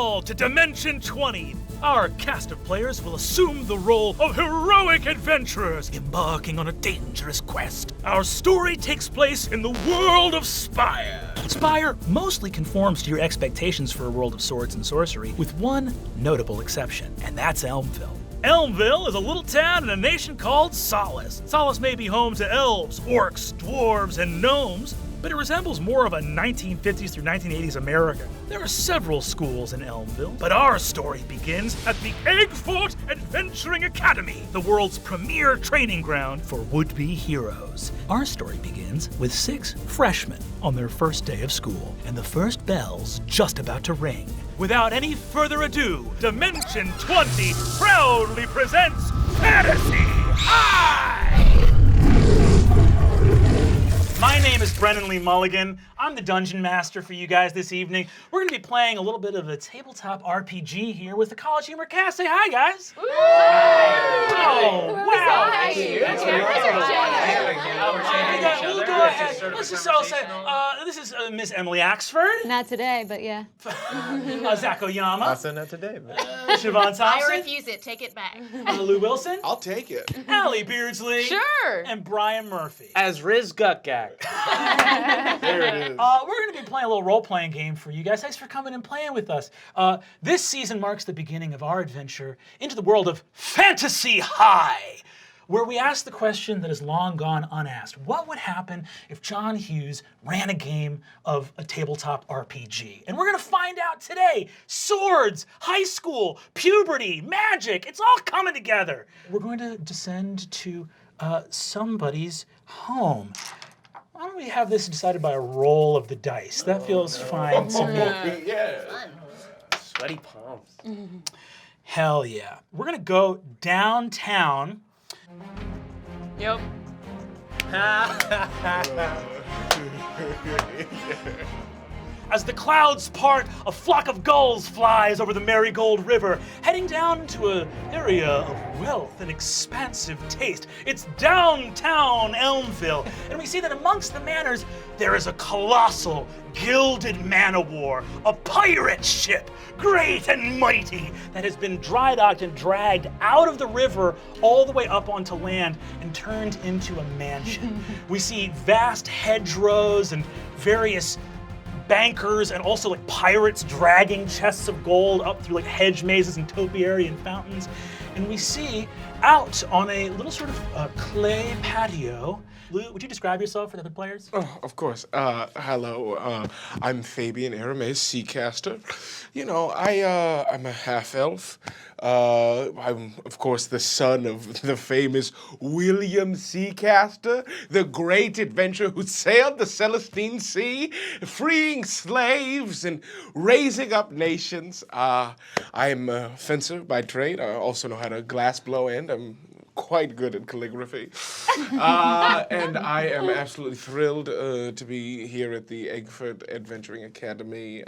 all to Dimension 20. Our cast of players will assume the role of heroic adventurers embarking on a dangerous quest. Our story takes place in the world of Spire. Spire mostly conforms to your expectations for a world of swords and sorcery, with one notable exception, and that's Elmville. Elmville is a little town in a nation called Solace. Solace may be home to elves, orcs, dwarves, and gnomes, but it resembles more of a 1950s through 1980s America. There are several schools in Elmville, but our story begins at the Eggfort Adventuring Academy, the world's premier training ground for would-be heroes. Our story begins with 6 freshmen on their first day of school, and the first bell's just about to ring. Without any further ado, Dimension 20 proudly presents Fantasy High! My name is Brennan Lee Mulligan. I'm the Dungeon Master for you guys this evening. We're going to be playing a little bit of a tabletop RPG here with the CollegeHumor cast. Say hi, guys. Woo! Oh, wow. Thank you. We'll go ahead. Let's just all say, this is Miss Emily Axford. Not today, but yeah. Zac Oyama. Also not today, but... Siobhan Thompson. I refuse it. Take it back. Lou Wilson. I'll take it. Allie Beardsley. Sure. And Brian Murphy. As Riz Gukgak. There it is. We're going to be playing a little role-playing game for you guys. Thanks for coming and playing with us. This season marks the beginning of our adventure into the world of Fantasy High, where we ask the question that has long gone unasked. What would happen if John Hughes ran a game of a tabletop RPG? And we're going to find out today. Swords, high school, puberty, magic, it's all coming together. We're going to descend to somebody's home. Why don't we have this decided by a roll of the dice? That feels fine to me. Yeah. Sweaty palms. Hell yeah. We're gonna go downtown. Yep. As the clouds part, a flock of gulls flies over the Marigold River, heading down to an area of wealth and expansive taste. It's downtown Elmville, and we see that amongst the manors, there is a colossal, gilded man-o'-war, a pirate ship, great and mighty, that has been dry docked and dragged out of the river all the way up onto land and turned into a mansion. We see vast hedgerows and various bankers and also like pirates dragging chests of gold up through like hedge mazes and topiary and fountains. And we see out on a little sort of clay patio. Lou, would you describe yourself for the other players? Oh, of course. Hello. I'm Fabian Aramis, Seacaster. You know, I'm a half-elf. I'm, of course, the son of the famous William Seacaster, the great adventurer who sailed the Celestine Sea, freeing slaves and raising up nations. I'm a fencer by trade. I also know how to glass blow, and I'm quite good at calligraphy. And I am absolutely thrilled to be here at the Eggfort Adventuring Academy.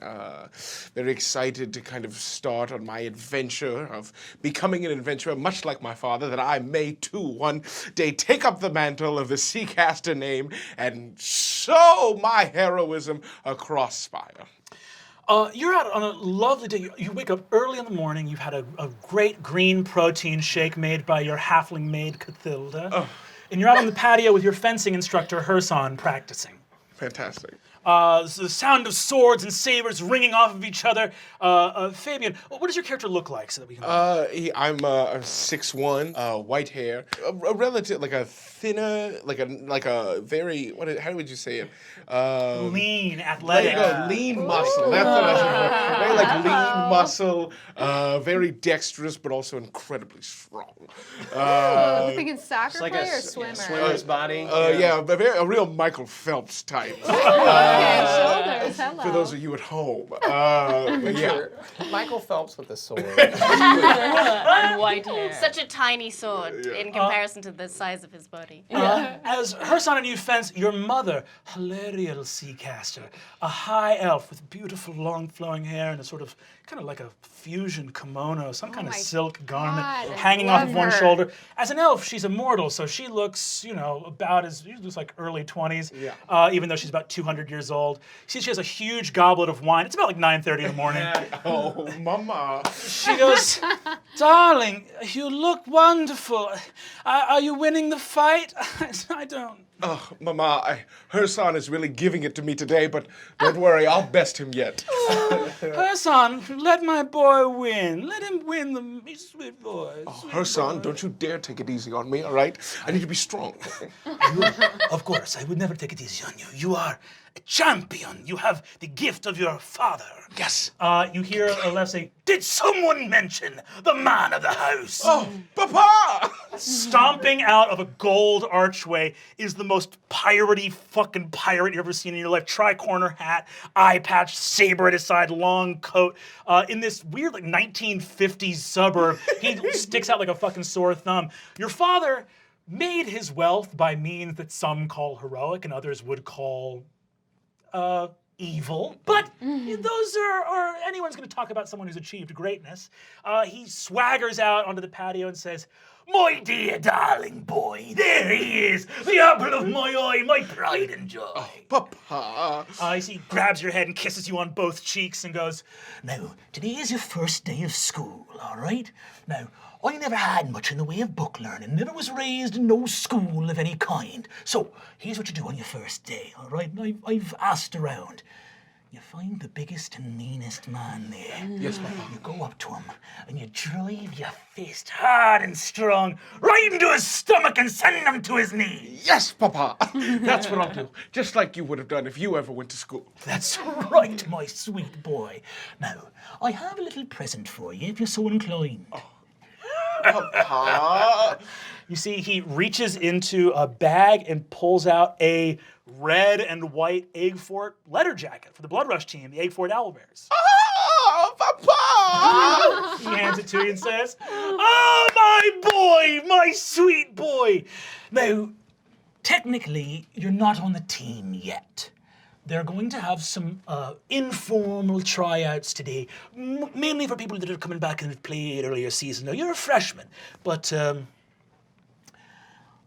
Very excited to kind of start on my adventure of becoming an adventurer, much like my father, that I may too one day take up the mantle of the Seacaster name and show my heroism across Spire. You're out on a lovely day. You wake up early in the morning. You've had a great green protein shake made by your halfling maid, Cathilda. Oh. And you're out on the patio with your fencing instructor, Herson, practicing. Fantastic. The sound of swords and sabers ringing off of each other. Fabian, what does your character look like so that we can... I'm 6'1", white hair, a relative, like a thinner, like a very, how would you say it? Lean, athletic. Lean muscle. That's what I was looking for. Very like lean muscle, very dexterous, but also incredibly strong. I'm thinking soccer It's like player a or swimmer? swimmer's body. Yeah, a real Michael Phelps type. Okay, shoulders, hello. For those of you at home. But yeah. Michael Phelps with a sword. And white hair. Such a tiny sword in comparison to the size of his body. As Herson and you fence, your mother, Hilarial Seacaster, a high elf with beautiful long flowing hair and a sort of kind of like a fusion kimono, some kind of my silk garment God, I hanging off of love one her. shoulder. As an elf, she's immortal, so she looks, about as, she looks like early 20s, even though she's about 200 years old. She has a huge goblet of wine. It's about like 9:30 in the morning. Oh, Mama. She goes, darling, you look wonderful. Are you winning the fight? I don't. Oh, Mama, Hersan is really giving it to me today, but don't worry, I'll best him yet. Hersan, let my boy win. Let him win the sweet boy. Hersan, don't you dare take it easy on me, all right? I need to be strong. Of course, I would never take it easy on you. You are a champion. You have the gift of your father. Yes. You hear Aleph say, did someone mention the man of the house? Oh, Papa! Stomping out of a gold archway is the most piratey fucking pirate you've ever seen in your life. Tri-corner hat, eye patch, saber at his side, long coat. In this weird like 1950s suburb, he sticks out like a fucking sore thumb. Your father made his wealth by means that some call heroic and others would call evil, but those are anyone's going to talk about someone who's achieved greatness. He swaggers out onto the patio and says, my dear darling boy, there he is, the apple of my eye, my pride and joy. Oh, Papa. He grabs your head and kisses you on both cheeks and goes, now, today is your first day of school, all right? Now, I never had much in the way of book learning, never was raised in no school of any kind. So, here's what you do on your first day, all right? I've asked around. You find the biggest and meanest man there. Yes, Papa. You go up to him and you drive your fist hard and strong right into his stomach and send him to his knees. Yes, Papa. That's what I'll do. Just like you would have done if you ever went to school. That's right, my sweet boy. Now, I have a little present for you if you're so inclined. Papa. You see, he reaches into a bag and pulls out a red and white Egg Fort letter jacket for the Blood Rush team, the Egg Fort Owlbears. Oh, Papa. He hands it to you and says, oh, my boy, my sweet boy. Now, technically, you're not on the team yet. They're going to have some informal tryouts today, mainly for people that are coming back and have played earlier season. Now, you're a freshman, but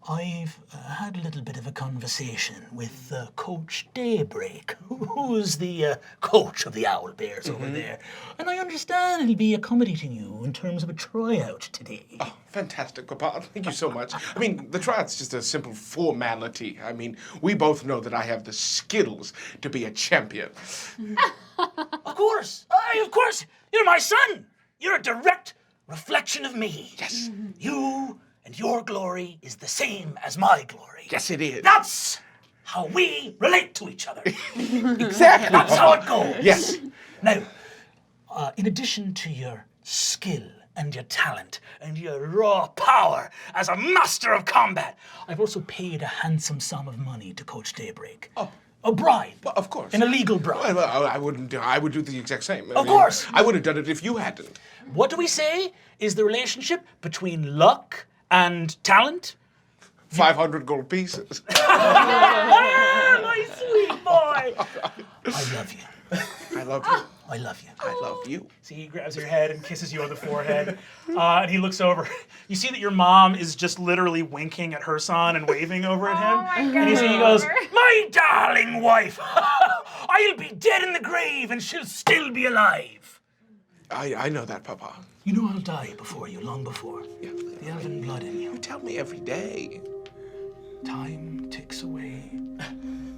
I've had a little bit of a conversation with Coach Daybreak, who's the coach of the Owlbears over there. And I understand he'll be accommodating you in terms of a tryout today. Oh, fantastic, Papa. Thank you so much. I mean, the tryout's just a simple formality. I mean, we both know that I have the skills to be a champion. Of course. Of course. You're my son. You're a direct reflection of me. Yes. You and your glory is the same as my glory. Yes, it is. That's how we relate to each other. Exactly. That's how it goes. Yes. Now, in addition to your skill and your talent and your raw power as a master of combat, I've also paid a handsome sum of money to Coach Daybreak. Oh. A bribe. Well, of course. An illegal bribe. Well, I wouldn't. I would do the exact same. Of course. I would have done it if you hadn't. What do we say is the relationship between luck and talent? 500 gold pieces. My sweet boy! I love you. I love you. I love you. I love you. See, he grabs your head and kisses you on the forehead. And he looks over. You see that your mom is just literally winking at her son and waving over at him. Oh my God. And he goes, my darling wife, I'll be dead in the grave and she'll still be alive. I know that, Papa. You know I'll die before you, long before. Yeah. The elven blood in you. You tell me every day. Time ticks away,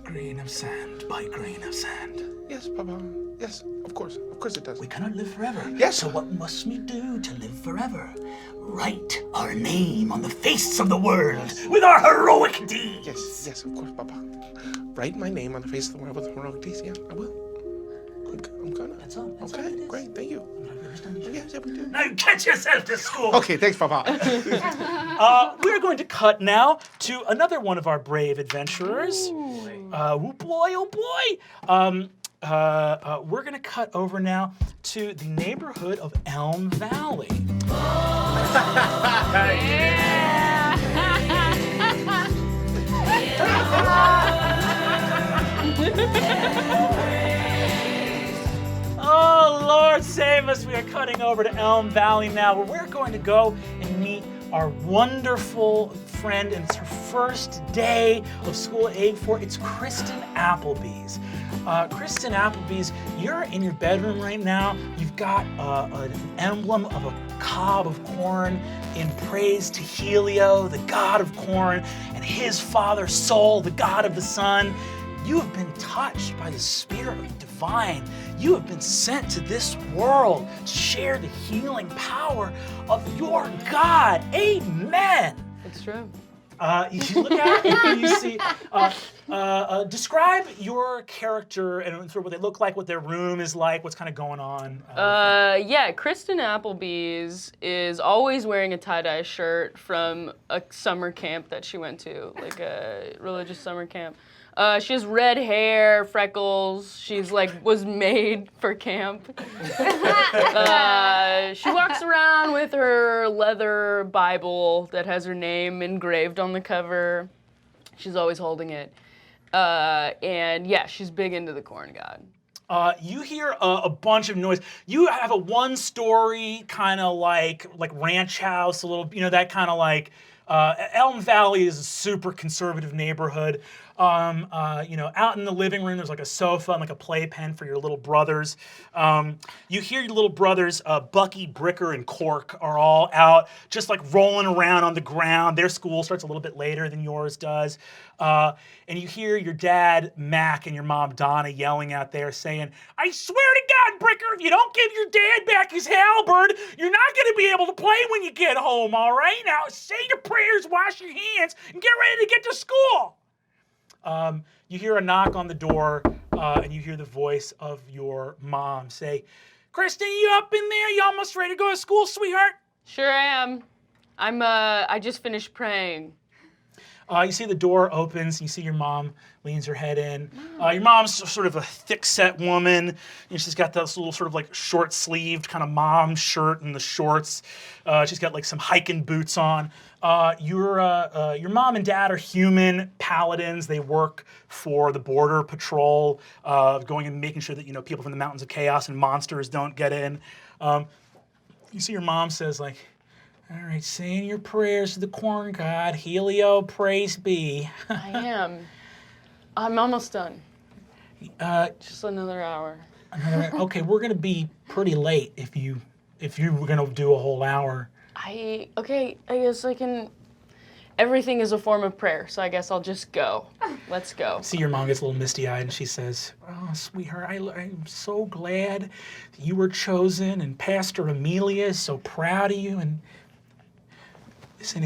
grain of sand by grain of sand. Yes, Papa. Yes, of course. Of course it does. We cannot live forever. Yes. So what must we do to live forever? Write our name on the face of the world with our heroic deeds. Yes, of course, Papa. Write my name on the face of the world with heroic deeds. Yeah, I will. I'm gonna. That's all. That's all Okay, it is. great. Thank you. Yes, we do. Now get yourself to school. Okay, thanks, Papa. We're going to cut now to another one of our brave adventurers. Oh boy. We're going to cut over now to the neighborhood of Elm Valley. Oh, Lord save us. We are cutting over to Elm Valley now, where we're going to go and meet our wonderful friend and her first day of school at Egg Fort. It's Kristen Applebee's. Kristen Applebee's, you're in your bedroom right now. You've got an emblem of a cob of corn in praise to Helio, the god of corn, and his father Sol, the god of the sun. You have been touched by the spirit of the divine. You have been sent to this world to share the healing power of your God. Amen. It's true. You look at it and you see, describe your character and sort of what they look like, what their room is like, what's kind of going on. Yeah, Kristen Applebee's is always wearing a tie-dye shirt from a summer camp that she went to, like a religious summer camp. She has red hair, freckles. She's was made for camp. She walks around with her leather Bible that has her name engraved on the cover. She's always holding it. And yeah, she's big into the corn god. You hear a bunch of noise. You have a one-story kind of like ranch house, a little, that kind of like. Elm Valley is a super conservative neighborhood. Out in the living room, there's like a sofa and like a playpen for your little brothers. You hear your little brothers, Bucky, Bricker, and Cork are all out, just like rolling around on the ground. Their school starts a little bit later than yours does. And you hear your dad, Mac, and your mom, Donna, yelling out there saying, I swear to God, Bricker, if you don't give your dad back his halberd, you're not going to be able to play when you get home, all right? Now, say your prayers, wash your hands, and get ready to get to school. You hear a knock on the door, and you hear the voice of your mom say, Kristen, you up in there? You almost ready to go to school, sweetheart? Sure am. I just finished praying. You see the door opens, you see your mom leans her head in. Your mom's sort of a thick-set woman. She's got this little sort of like short-sleeved kind of mom shirt and the shorts. She's got like some hiking boots on. Your mom and dad are human paladins. They work for the border patrol, going and making sure that people from the Mountains of Chaos and monsters don't get in. You see your mom says like, all right, saying your prayers to the corn god, Helio, praise be. I am. I'm almost done. Just another hour. Okay, we're gonna be pretty late if you were gonna do a whole hour. I guess I can. Everything is a form of prayer, so I guess I'll just go. Let's go. See, your mom gets a little misty-eyed and she says, oh, sweetheart, I'm so glad that you were chosen, and Pastor Amelia is so proud of you. And listen,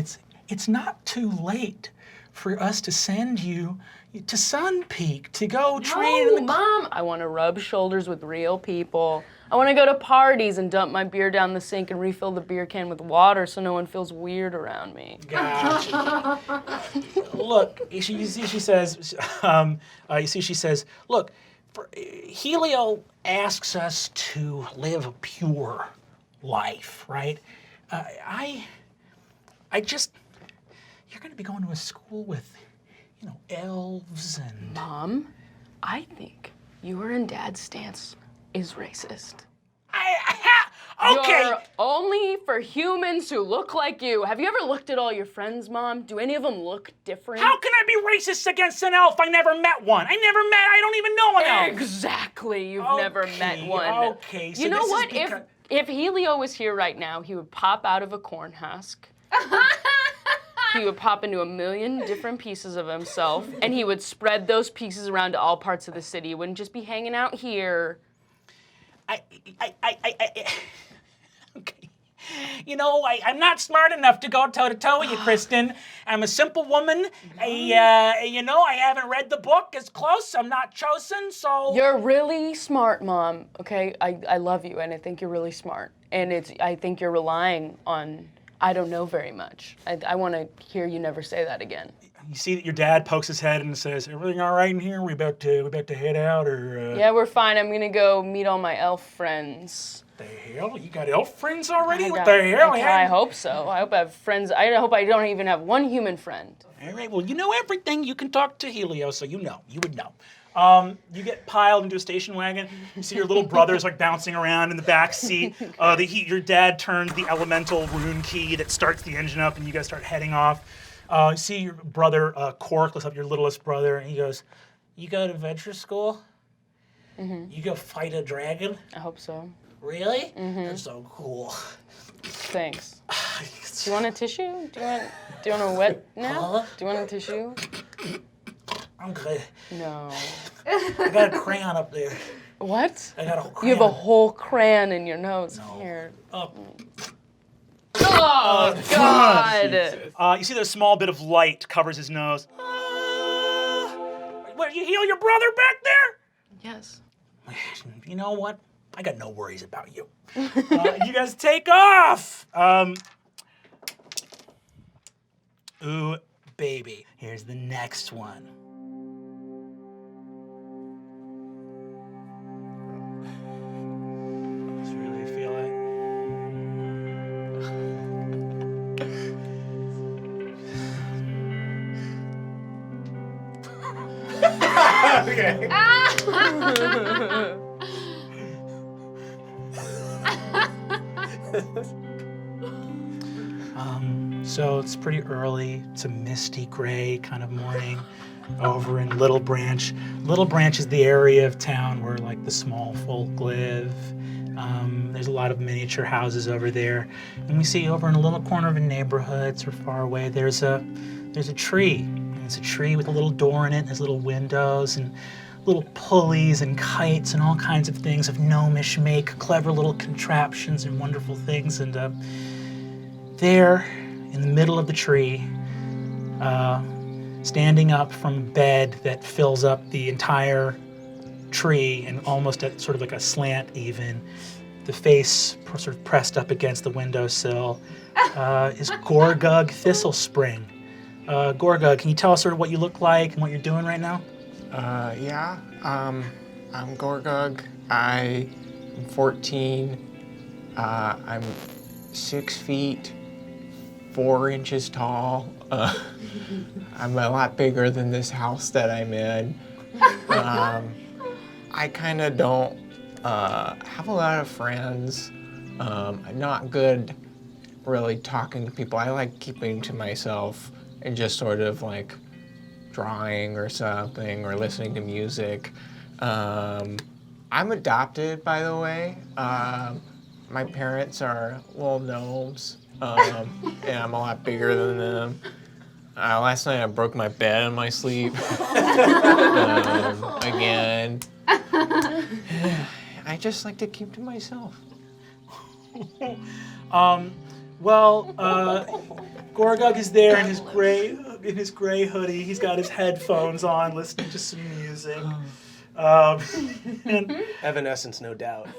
it's not too late for us to send you to Sun Peak to go train in the... Mom! I want to rub shoulders with real people. I want to go to parties and dump my beer down the sink and refill the beer can with water so no one feels weird around me. Gotcha. Look, she says, look, Helio asks us to live a pure life, right? You're going to be going to a school with, elves and... Mom, I think your and Dad's stance is racist. Okay. You're only for humans who look like you. Have you ever looked at all your friends, Mom? Do any of them look different? How can I be racist against an elf? I never met one. I don't even know an elf. Exactly, you've never met one. Okay, so you know this what? is because... If Helio was here right now, he would pop out of a corn husk. He would pop into 1,000,000 different pieces of himself, and he would spread those pieces around to all parts of the city. He wouldn't just be hanging out here. Okay. I'm not smart enough to go toe-to-toe with you, Kristen. I'm a simple woman. I haven't read the book as close. I'm not chosen, so... You're really smart, Mom, okay? I love you, and I think you're really smart. And I think you're relying on... I don't know very much. I want to hear you never say that again. You see that your dad pokes his head and says, everything all right in here? We about to head out, or... Yeah, we're fine. I'm going to go meet all my elf friends. The hell? You got elf friends already? What the hell? I hope so. I hope I have friends. I hope I don't even have one human friend. All right, well, you know everything. You can talk to Helio, so you would know. You get piled into a station wagon. You see your little brothers bouncing around in the back seat. Your dad turns the elemental rune key that starts the engine up, and you guys start heading off. You see your brother, Cork, looks up your littlest brother, and he goes, "You go to adventure school? You go fight a dragon? I hope so. Really? That's so cool." Thanks. Do you want a tissue? Do you want a wet nap? Do you want a tissue? I'm good. No. I got a crayon up there. What? I got a crayon. You have a whole crayon in your nose. No. Here. Up. Oh, God. You see that a small bit of light covers his nose. What, you heal your brother back there? Yes. You know what? I got no worries about you. You guys take off. Ooh, baby. Here's the next one. Just really feel it. Okay. So it's pretty early. It's a misty gray kind of morning over in Little Branch. Little Branch is the area of town where like the small folk live. There's a lot of miniature houses over there. And we see over in a little corner of a neighborhood, sort of far away, there's a tree. And it's a tree with a little door in it, and there's little windows and little pulleys and kites and all kinds of things of gnomish make, clever little contraptions and wonderful things. And there, in the middle of the tree, standing up from a bed that fills up the entire tree and almost at sort of like a slant even, the face sort of pressed up against the windowsill, is Gorgug Thistlespring. Gorgug, can you tell us sort of what you look like and what you're doing right now? Yeah. I'm Gorgug. I'm 14. I'm 6 feet, 4 inches tall. I'm a lot bigger than this house that I'm in. I kind of don't have a lot of friends. I'm not good really talking to people. I like keeping to myself and just sort of like drawing or something or listening to music. I'm adopted, by the way. My parents are little gnomes, and I'm a lot bigger than them. Last night I broke my bed in my sleep. Again. I just like to keep to myself. Gorgug is there in his gray hoodie. He's got his headphones on, listening to some music. And Evanescence, no doubt.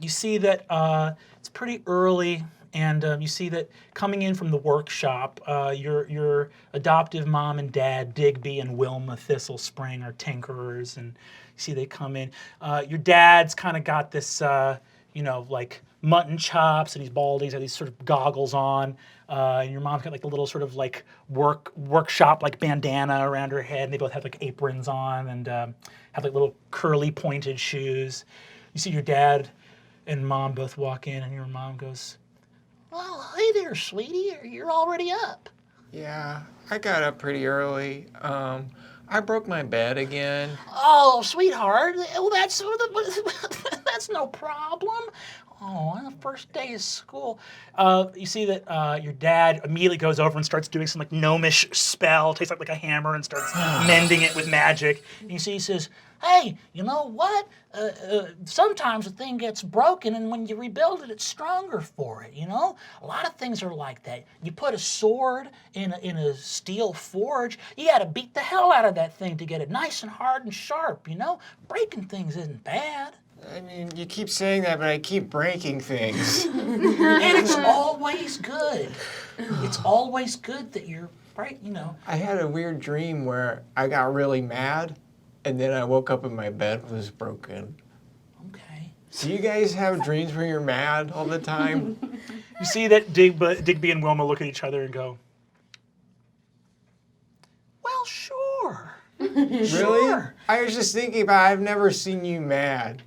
you see that it's pretty early, and you see that coming in from the workshop, your adoptive mom and dad, Digby and Wilma Thistlespring, are tinkerers, and you see they come in. Your dad's kind of got this, like mutton chops, and he's bald. He's got these sort of goggles on. And your mom's got like a little sort of like workshop like bandana around her head, and they both have like aprons on and have like little curly pointed shoes. You see your dad and mom both walk in, and your mom goes, "Well, hey there, sweetie, you're already up." Yeah, I got up pretty early. I broke my bed again. "Oh, sweetheart, well, that's that's no problem. Oh, on the first day of school." You see that your dad immediately goes over and starts doing some like gnomish spell, takes like a hammer and starts mending it with magic. And you see he says, "Hey, you know what? Sometimes a thing gets broken, and when you rebuild it, it's stronger for it, you know? A lot of things are like that. You put a sword in a steel forge, you gotta beat the hell out of that thing to get it nice and hard and sharp, you know? Breaking things isn't bad." I mean, you keep saying that, but I keep breaking things. And it's always good. It's always good that you're right, you know. I had a weird dream where I got really mad, and then I woke up and my bed was broken. Okay. Do you guys have dreams where you're mad all the time? You see that Digby and Wilma look at each other and go, "Well, sure." Really? Sure. I was just thinking about I've never seen you mad.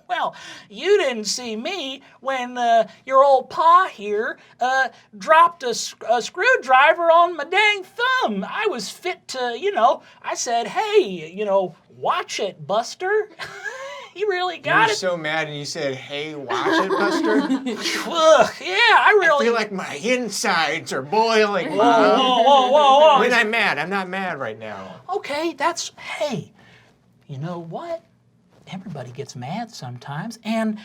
Well, you didn't see me when your old pa here dropped a screwdriver on my dang thumb. I was fit to, I said, hey, watch it, Buster. You really got You're it. so mad and you said, hey, watch it, Buster. Ugh, yeah, I feel like my insides are boiling. Whoa. When I'm mad, I'm not mad right now. Okay, hey, you know what? Everybody gets mad sometimes, and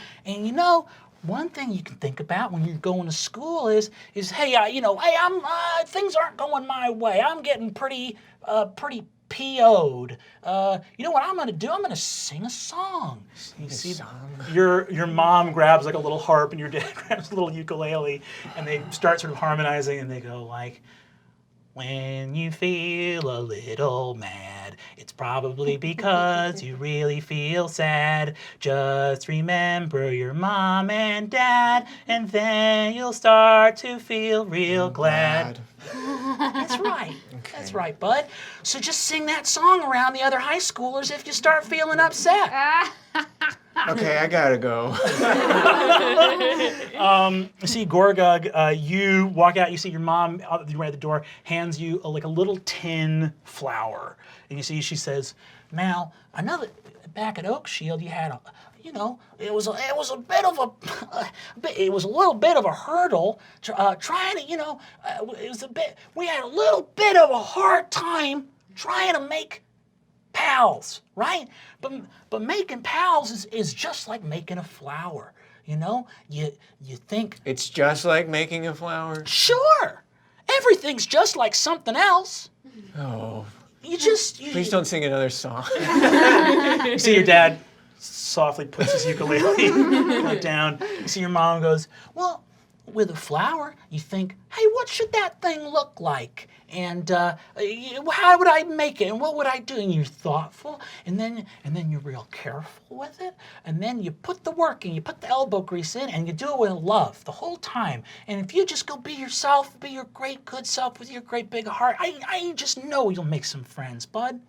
one thing you can think about when you're going to school is hey, I'm things aren't going my way. I'm getting pretty PO'd. You know what I'm gonna do? I'm gonna sing a song. You see, your mom grabs like a little harp, and your dad grabs a little ukulele, and they start sort of harmonizing, and they go like, when you feel a little mad, it's probably because you really feel sad. Just remember your mom and dad, and then you'll start to feel real glad. That's right. Okay. That's right, bud. So just sing that song around the other high schoolers if you start feeling upset. Okay, I gotta go. You see Gorgug, you walk out, you see your mom right at the door, hands you like a little tin flower. And you see she says, now, back at Oak Shield you had it was a little bit of a hurdle trying to, we had a little bit of a hard time trying to make pals, right? But making pals is just like making a flower. You think it's just like making a flower? Sure. Everything's just like something else. Oh. Please don't sing another song. You see your dad softly puts his ukulele down. You see your mom goes, well, with a flower, you think, hey, what should that thing look like? And how would I make it? And what would I do? And you're thoughtful, and then you're real careful with it. And then you put the work in, you put the elbow grease in, and you do it with love the whole time. And if you just go be yourself, be your great good self with your great big heart, I just know you'll make some friends, bud.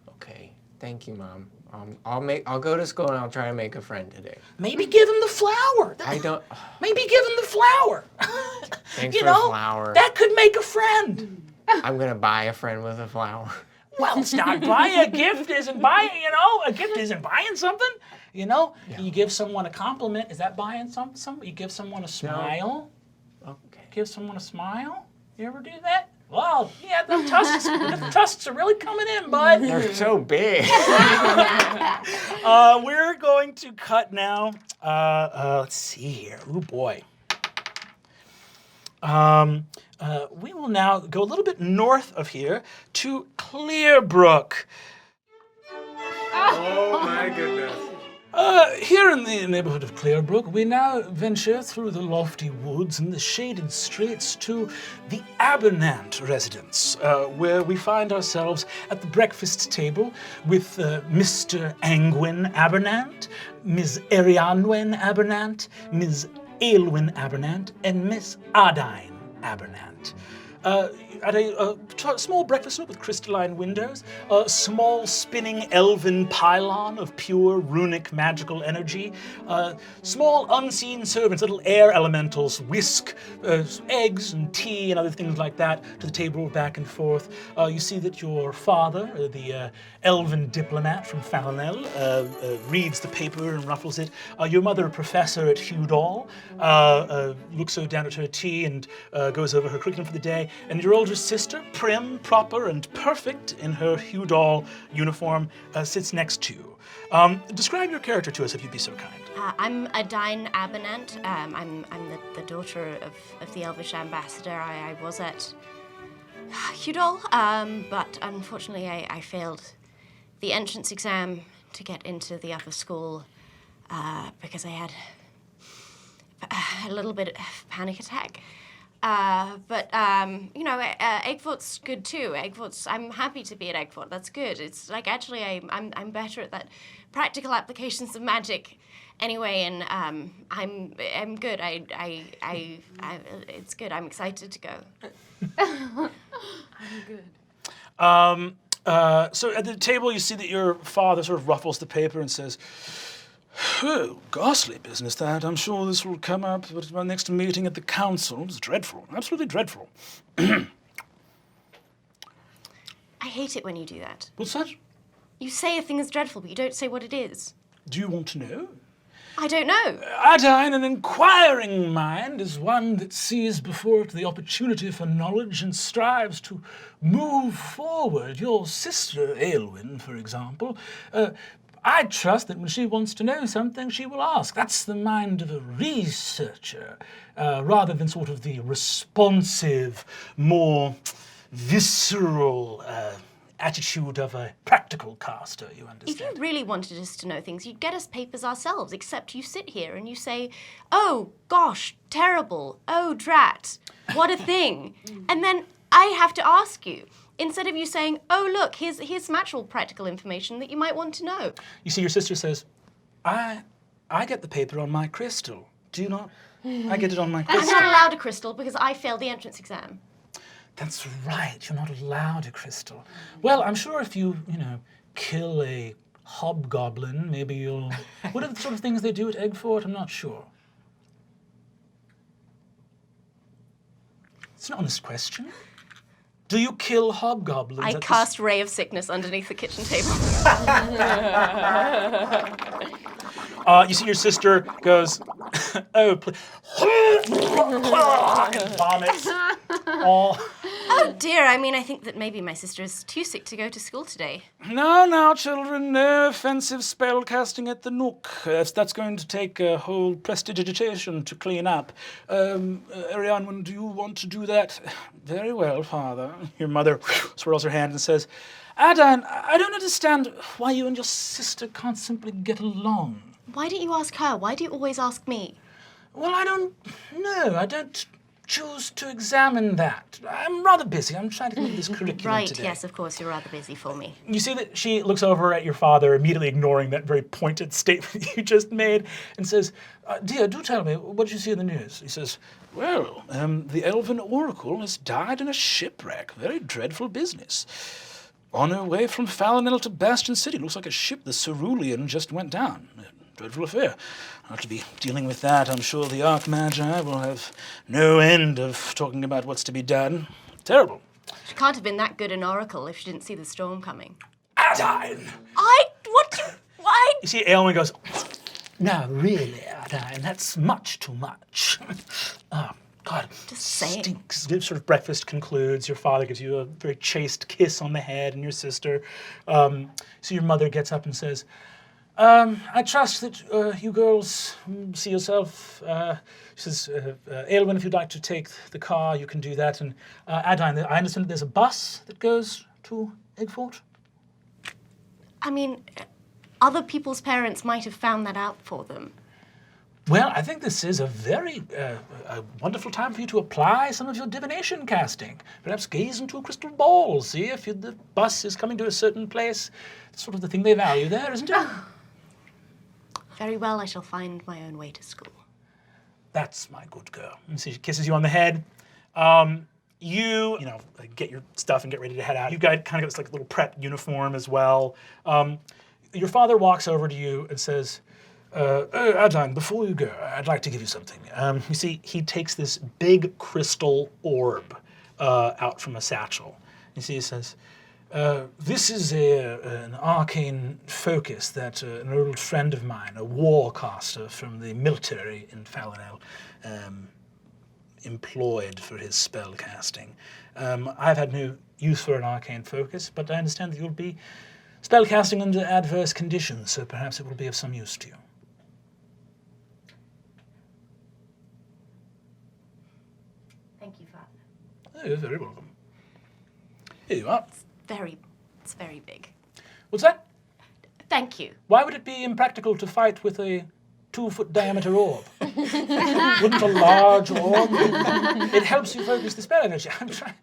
Okay, thank you, Mom. I'll go to school and I'll try to make a friend today. Maybe give him the flower. Maybe give him the flower. Thanks for the flower. That could make a friend. I'm gonna buy a friend with a flower. Well, it's not buying a gift isn't buying, a gift isn't buying something. Yeah. You give someone a compliment, is that buying something? You give someone a smile. No. Okay. Give someone a smile? You ever do that? Wow, yeah, the tusks are really coming in, bud. They're so big. We're going to cut now. Let's see here. Oh, boy. We will now go a little bit north of here to Clearbrook. Oh, my goodness. Here in the neighborhood of Clearbrook, we now venture through the lofty woods and the shaded streets to the Abernant residence, where we find ourselves at the breakfast table with Mr. Angwin Abernant, Ms. Arianwen Abernant, Ms. Aylwin Abernant, and Miss Adaine Abernant. At a small breakfast nook with crystalline windows, a small spinning elven pylon of pure runic magical energy, small unseen servants, little air elementals, whisk eggs and tea and other things like that to the table back and forth. You see that your father, the elven diplomat from Falinel, reads the paper and ruffles it. Your mother, a professor at Hudall, looks down at her tea and goes over her curriculum for the day. And your older sister, prim, proper, and perfect in her Hudall uniform, sits next to you. Describe your character to us, if you'd be so kind. I'm Adaine Abernant. I'm the daughter of the Elvish ambassador. I was at Hudall, but unfortunately I failed the entrance exam to get into the upper school because I had a little bit of panic attack. Eggfort's good too. I'm happy to be at Eggfort. That's good. It's like actually I'm better at that practical applications of magic anyway, and I'm good. It's good. I'm excited to go. I'm good. So at the table, you see that your father sort of ruffles the paper and says, Oh, ghastly business that. I'm sure this will come up at my next meeting at the council. It's dreadful, absolutely dreadful. I hate it when you do that. What's that? You say a thing is dreadful, but you don't say what it is. Do you want to know? I don't know. Adaine, an inquiring mind is one that sees before it the opportunity for knowledge and strives to move forward. Your sister, Aylwin, for example, I trust that when she wants to know something, she will ask. That's the mind of a researcher, rather than sort of the responsive, more visceral attitude of a practical caster, you understand? If you really wanted us to know things, you'd get us papers ourselves, except you sit here and you say, oh, gosh, terrible, oh, drat, what a thing. And then I have to ask you, instead of you saying, oh, look, here's some actual practical information that you might want to know. You see, your sister says, I get the paper on my crystal. Do you not? I get it on my I'm crystal. not allowed a crystal because I failed the entrance exam. That's right, you're not allowed a crystal. Well, I'm sure if you kill a hobgoblin, maybe you'll... What are the sort of things they do at Eggfort? I'm not sure. It's an honest question. Do you kill hobgoblins? I cast Ray of Sickness underneath the kitchen table. You see your sister goes, oh, please. Vomits. Oh dear, I think that maybe my sister is too sick to go to school today. No, children, no offensive spell casting at the Nook. That's going to take a whole prestidigitation to clean up. Ariane, do you want to do that? Very well, Father. Your mother swirls her hand and says, Adaine, I don't understand why you and your sister can't simply get along. Why don't you ask her? Why do you always ask me? Well, I don't know. I don't choose to examine that. I'm rather busy. I'm trying to think of this curriculum Right, today. yes, of course, you're rather busy for me. You see that she looks over at your father, immediately ignoring that very pointed statement you just made, and says, dear, do tell me, what did you see in the news? He says, well, the Elven Oracle has died in a shipwreck. Very dreadful business. On her way from Falinel to Bastion City. Looks like a ship, the Cerulean, just went down. Dreadful affair. I'll have to be dealing with that. I'm sure the Archmagi will have no end of talking about what's to be done. Terrible. She can't have been that good an oracle if she didn't see the storm coming. Adaine! Why? You see, Aylwin goes, no, really, Adaine, that's much too much. Oh, God, Just say it. stinks. Sort of breakfast concludes. Your father gives you a very chaste kiss on the head, and your sister. So your mother gets up and says, I trust that you girls see yourself. She says, Aylwin, if you'd like to take the car, you can do that. And Adaine, I understand that there's a bus that goes to Eggfort? Other people's parents might have found that out for them. Well, I think this is a very a wonderful time for you to apply some of your divination casting. Perhaps gaze into a crystal ball, see if the bus is coming to a certain place. It's sort of the thing they value there, isn't it? Very well, I shall find my own way to school. That's my good girl. And she kisses you on the head. You get your stuff and get ready to head out. You've got kind of this like little prep uniform as well. Your father walks over to you and says, Adaine, before you go, I'd like to give you something. You see, he takes this big crystal orb out from a satchel. You see, he says, this is an arcane focus that an old friend of mine, a warcaster from the military in Falinel, employed for his spell casting. I've had no use for an arcane focus, but I understand that you'll be spell casting under adverse conditions, so perhaps it will be of some use to you. Thank you, Father. Oh, you're very welcome. Here you are. It's very big. What's that? Thank you. Why would it be impractical to fight with a 2-foot diameter orb? Wouldn't a large orb? It helps you focus the spell energy. I'm trying.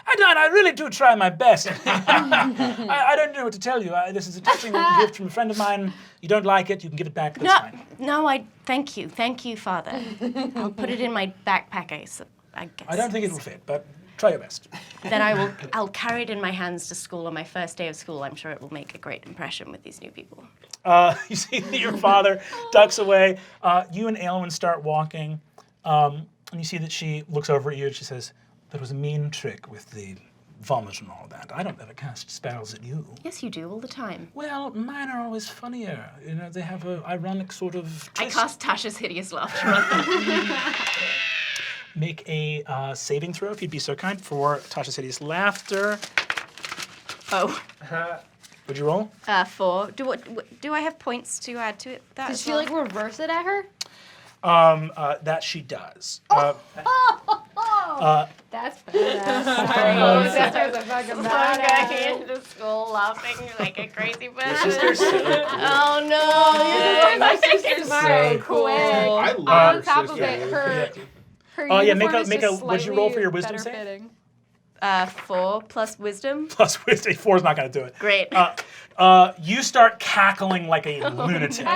I really do try my best. I don't know what to tell you. This is a touching gift from a friend of mine. You don't like it, you can give it back. That's fine. No, thank you. Thank you, Father. I'll put it in my backpack, I guess. I don't think it will fit, but try your best. Then I'll carry it in my hands to school on my first day of school. I'm sure it will make a great impression with these new people. You see that your father ducks away. You and Aylwin start walking, and you see that she looks over at you and she says, "That was a mean trick with the vomit and all that. I don't ever cast spells at you." Yes, you do, all the time. Well, mine are always funnier. You know, they have an ironic sort of twist. I cast Tasha's Hideous Laughter on them. Make a saving throw, if you'd be so kind, for Tasha's Hideous Laughter. Oh. Would you roll? 4. Do I have points to add to it? That Did as she well? like reverse it at her? That she does. That's badass. My sister's a fucking badass. into school laughing like a crazy person. Sister's so cool. Oh no! My sister's so cool. I love On your top of sister. it, her Oh, yeah, uniform is make a- just what'd you roll for your slightly wisdom better save? fitting. 4 plus wisdom. Plus wisdom. 4 is not going to do it. Great. You start cackling like a lunatic. No.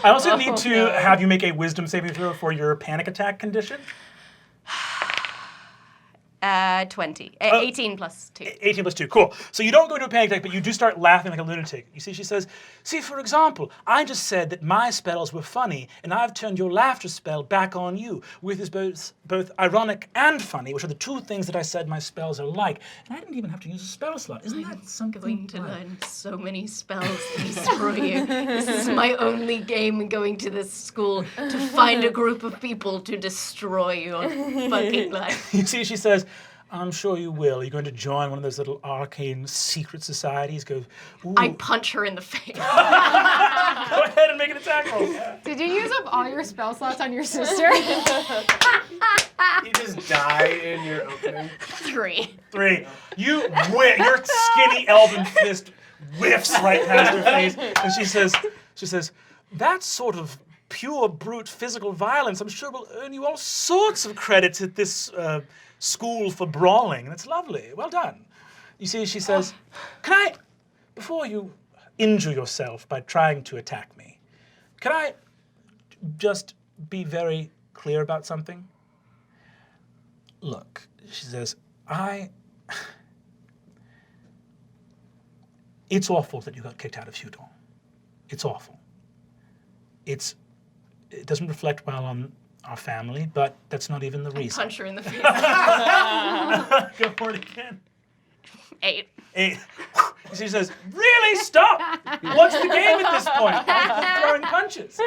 I also need to have you make a wisdom saving throw for your panic attack condition. 20. 18 plus 2. 18 plus 2, cool. So you don't go into a panic attack, but you do start laughing like a lunatic. You see, she says, "See, for example, I just said that my spells were funny, and I've turned your laughter spell back on you, which is both ironic and funny, which are the two things that I said my spells are like. And I didn't even have to use a spell slot. Isn't that something?" Going to learn so many spells to destroy you. This is my only game in going to this school, to find a group of people to destroy your fucking life. You see, she says, "I'm sure you will. You're going to join one of those little arcane secret societies." Go, "Ooh." I punch her in the face. Go ahead and make an attack roll. Did you use up all your spell slots on your sister? You just die in your opening. 3. 3. Your skinny elven fist whiffs right past her face, and she says, "That sort of pure brute physical violence, I'm sure, will earn you all sorts of credits at this school for brawling. That's lovely. Well done." You see, she says, "Can I, before you injure yourself by trying to attack me, can I just be very clear about something? Look," she says, it's awful that you got kicked out of Feudal. It's awful. It doesn't reflect well on our family, but that's not even the reason." Punch her in the face. Go for it again. 8. 8. She says, "Really? Stop! What's the game at this point? I'm throwing punches."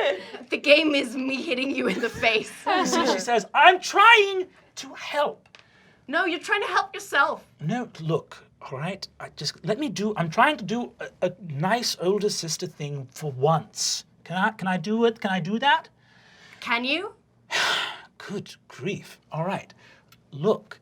The game is me hitting you in the face. See, she says, "I'm trying to help." No, you're trying to help yourself. No, look, all right? I'm trying to do a nice older sister thing for once. Can I do it? Can I do that? Can you? Good grief. All right. Look,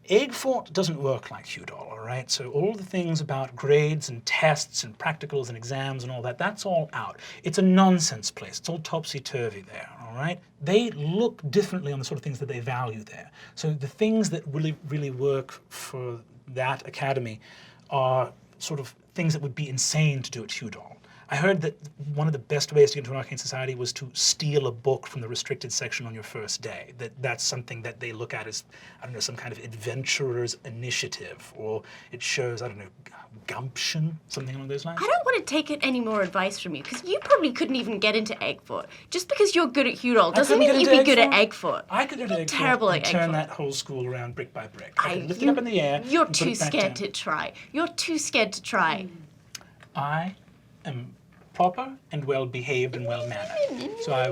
Eggfort doesn't work like Feudal, all right? So all the things about grades and tests and practicals and exams and all that, that's all out. It's a nonsense place. It's all topsy-turvy there, all right? They look differently on the sort of things that they value there. So the things that really, really work for that academy are sort of things that would be insane to do at Feudal. I heard that one of the best ways to get into an arcane society was to steal a book from the restricted section on your first day. That's something that they look at as, I don't know, some kind of adventurer's initiative, or it shows, I don't know, gumption, something along those lines. I don't want to take any more advice from you, because you probably couldn't even get into Eggfort. Just because you're good at Feudal doesn't mean you'd be good at Eggfort. I could get into Eggfort terrible and at turn Eggfort. that whole school around brick by brick. I can lift it up in the air. You're and put too it back scared down. to try. You're too scared to try. I am proper and well behaved and well mannered, so I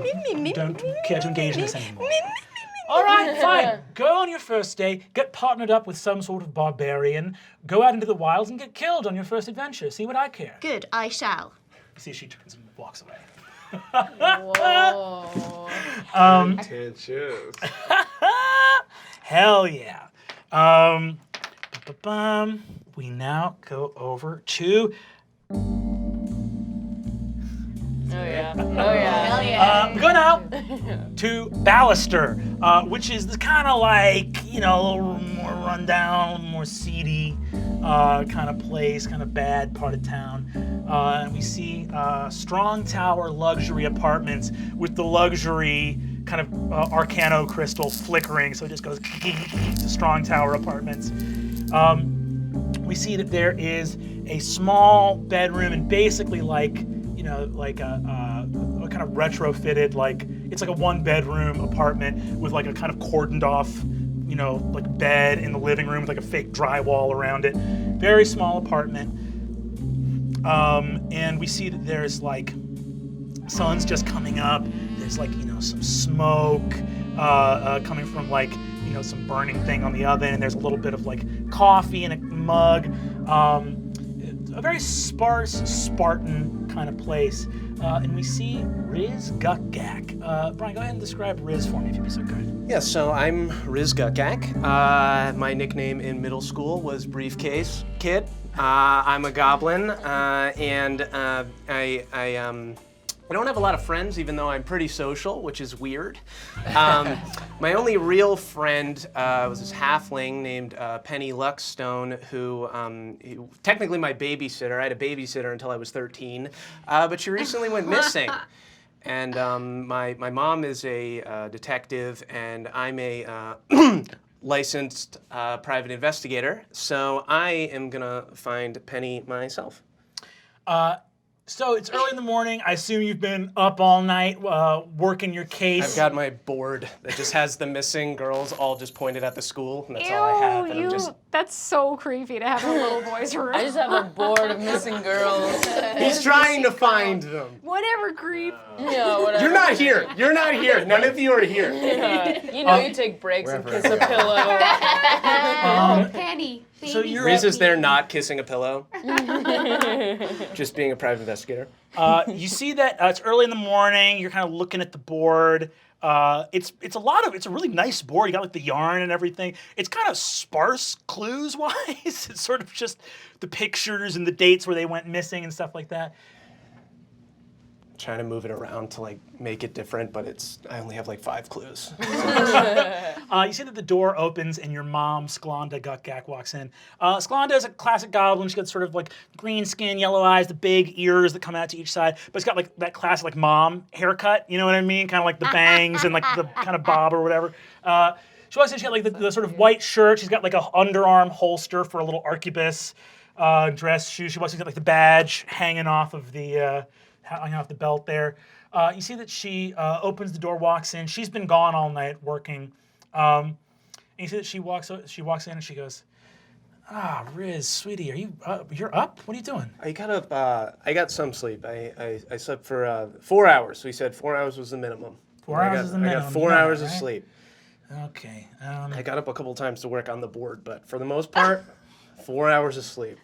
don't care to engage in this anymore. All right, fine. Go on your first day, get partnered up with some sort of barbarian, go out into the wilds and get killed on your first adventure. See what I care. Good, I shall. See, she turns and walks away. Whoa. Pretentious. Hell yeah. We now go over to Oh yeah. Oh yeah. Hell yeah. we go now to Ballister, which is kind of like, you know, a little more rundown, more seedy kind of place, kind of bad part of town. And we see Strong Tower luxury apartments with the luxury kind of Arcano crystal flickering, so it just goes to Strong Tower apartments. We we see that there is a small bedroom and basically like a kind of retrofitted, like it's like a 1-bedroom apartment with like a kind of cordoned off, like bed in the living room with like a fake drywall around it. Very small apartment. And we see that there's like sun's just coming up. There's like some smoke coming from like some burning thing on the oven, and there's a little bit of like coffee in a mug. A very sparse, Spartan kind of place. And we see Riz Gukgak. Brian, go ahead and describe Riz for me if you'd be so good. Yeah, so I'm Riz Gukgak. My nickname in middle school was Briefcase Kid. I'm a goblin, and I don't have a lot of friends, even though I'm pretty social, which is weird. My only real friend was this halfling named Penny Luckstone, who technically my babysitter. I had a babysitter until I was 13, but she recently went missing. And my mom is a detective, and I'm a licensed private investigator. So I am gonna find Penny myself. So it's early in the morning. I assume you've been up all night working your case. I've got my board that just has the missing girls all just pointed at the school, and that's all I have. And That's so creepy to have in a little boy's room. I just have a board of missing girls. He's trying to find them. Whatever, creep. Yeah, whatever. You're not here. You're not here. None of you are here. Yeah. You take breaks and kiss a pillow. Penny. So you're Riz is there not kissing a pillow, just being a private investigator. You see that it's early in the morning. You're kind of looking at the board. It's a really nice board. You got like the yarn and everything. It's kind of sparse clues wise. It's sort of just the pictures and the dates where they went missing and stuff like that. Trying to move it around to like make it different, but I only have like 5 clues. You see that the door opens and your mom, Sklanda Gukgak, walks in. Sklanda is a classic goblin. She's got sort of like green skin, yellow eyes, the big ears that come out to each side, but it's got like that classic like mom haircut, you know what I mean? Kind of like the bangs and like the kind of bob or whatever. She walks in, she's got like the sort of white shirt. She's got like a underarm holster for a little arquebus dress shoe. She walks in, she's got like the badge hanging off of the belt there. You see that she opens the door, walks in. She's been gone all night working. And you see that she walks in and she goes, Riz, sweetie, you're up? What are you doing? I got up. I got some sleep. I slept for 4 hours. We said 4 hours was the minimum. 4 hours is the minimum. I got 4 hours of sleep. Okay. I got up a couple times to work on the board, but for the most part, 4 hours of sleep.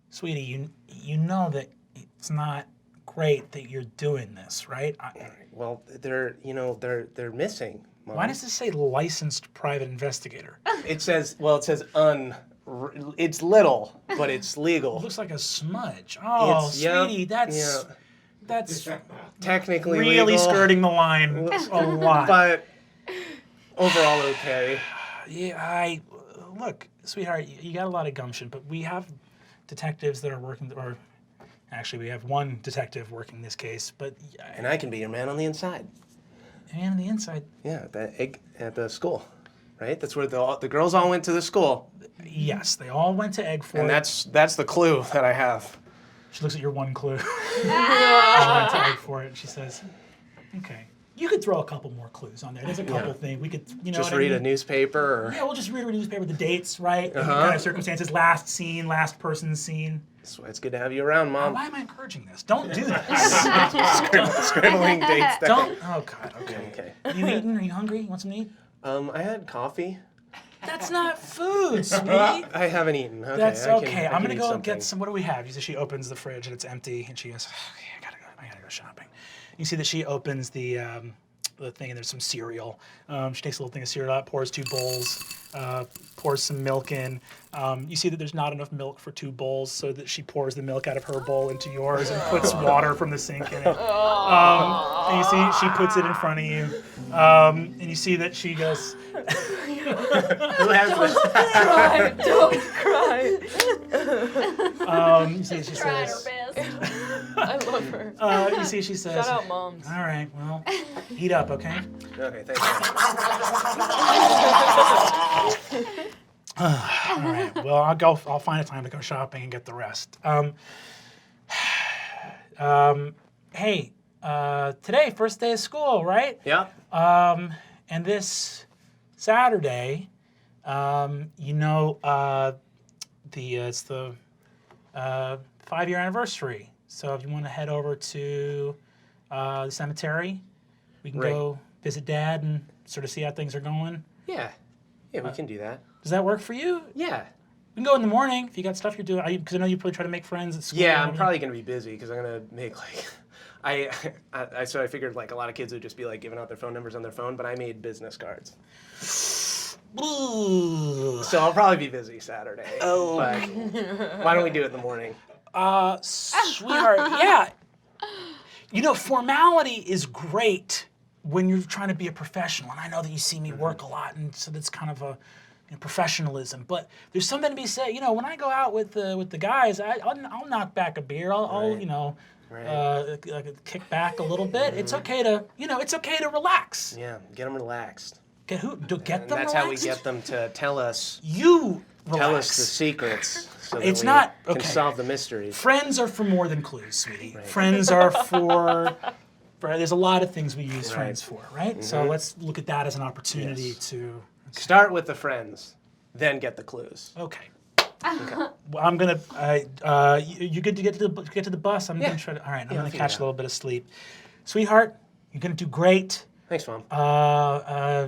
Sweetie, you know that it's not great that you're doing this, right? Well, they're missing. Mom. Why does this say licensed private investigator? It says it's little, but it's legal. It looks like a smudge. Oh, sweetie, that's technically really legal, skirting the line a lot. But overall, okay. Yeah, look, sweetheart, you got a lot of gumption, but we have detectives that are working, or actually, we have one detective working this case, but... And I can be your man on the inside. Man on the inside? Yeah, at the school, right? That's where the girls all went to the school. Yes, they all went to Egg Fort. And that's the clue that I have. She looks at your one clue. All went to Egg Fort, and she says, okay. You could throw a couple more clues on there. There's a couple things. We could, just read a newspaper? Or... Yeah, we'll just read a newspaper, the dates, right? And kind of circumstances, last scene, last person seen. That's why it's good to have you around, Mom. Why am I encouraging this? Don't do this. Scribbling dates there. Don't. Oh, God, okay. You eating? Are you hungry? You want some to eat? I had coffee. That's not food, sweetie. I haven't eaten. Okay, That's okay. I'm gonna go something. get some. What do we have? She opens the fridge and it's empty, and she goes, "Okay, I gotta go shopping." You see that she opens the thing, and there's some cereal. She takes a little thing of cereal out, pours 2 bowls, pours some milk in. You see that there's not enough milk for 2 bowls, so that she pours the milk out of her bowl into yours and puts water from the sink in it. And you see she puts it in front of you, and you see that she goes. Don't cry. You see she says. I love her. You see she says. Shout out moms. All right, well, eat up, okay? Okay, All right. Well, I'll find a time to go shopping and get the rest. Hey, today, first day of school, right? Yeah. And this Saturday, it's the 5-year anniversary. So if you want to head over to the cemetery, we can go visit Dad and sort of see how things are going. Yeah, we can do that. Does that work for you? Yeah. We can go in the morning if you got stuff you're doing. Because I know you probably try to make friends at school. Yeah, I'm probably gonna be busy because I'm gonna make so I figured like a lot of kids would just be like giving out their phone numbers on their phone, but I made business cards. Ooh. So I'll probably be busy Saturday. Oh. But why don't we do it in the morning? Sweetheart, yeah. Formality is great when you're trying to be a professional, and I know that you see me work a lot, and so that's kind of a professionalism. But there's something to be said. When I go out with the guys, I'll knock back a beer. I'll kick back a little bit. It's okay to relax. Yeah, get them relaxed. Get them That's relaxed? how we get them to tell us. Relax. Tell us the secrets so that It's we not can okay. solve the mysteries. Friends are for more than clues, sweetie. Right. Friends are for there's a lot of things we use friends for, right? So let's look at that as an opportunity to start with the friends, then get the clues. Okay. Well, I'm gonna. You good to get to the bus? I'm gonna try to. All right. I'm gonna catch a little bit of sleep, sweetheart. You're gonna do great. Thanks, Mom.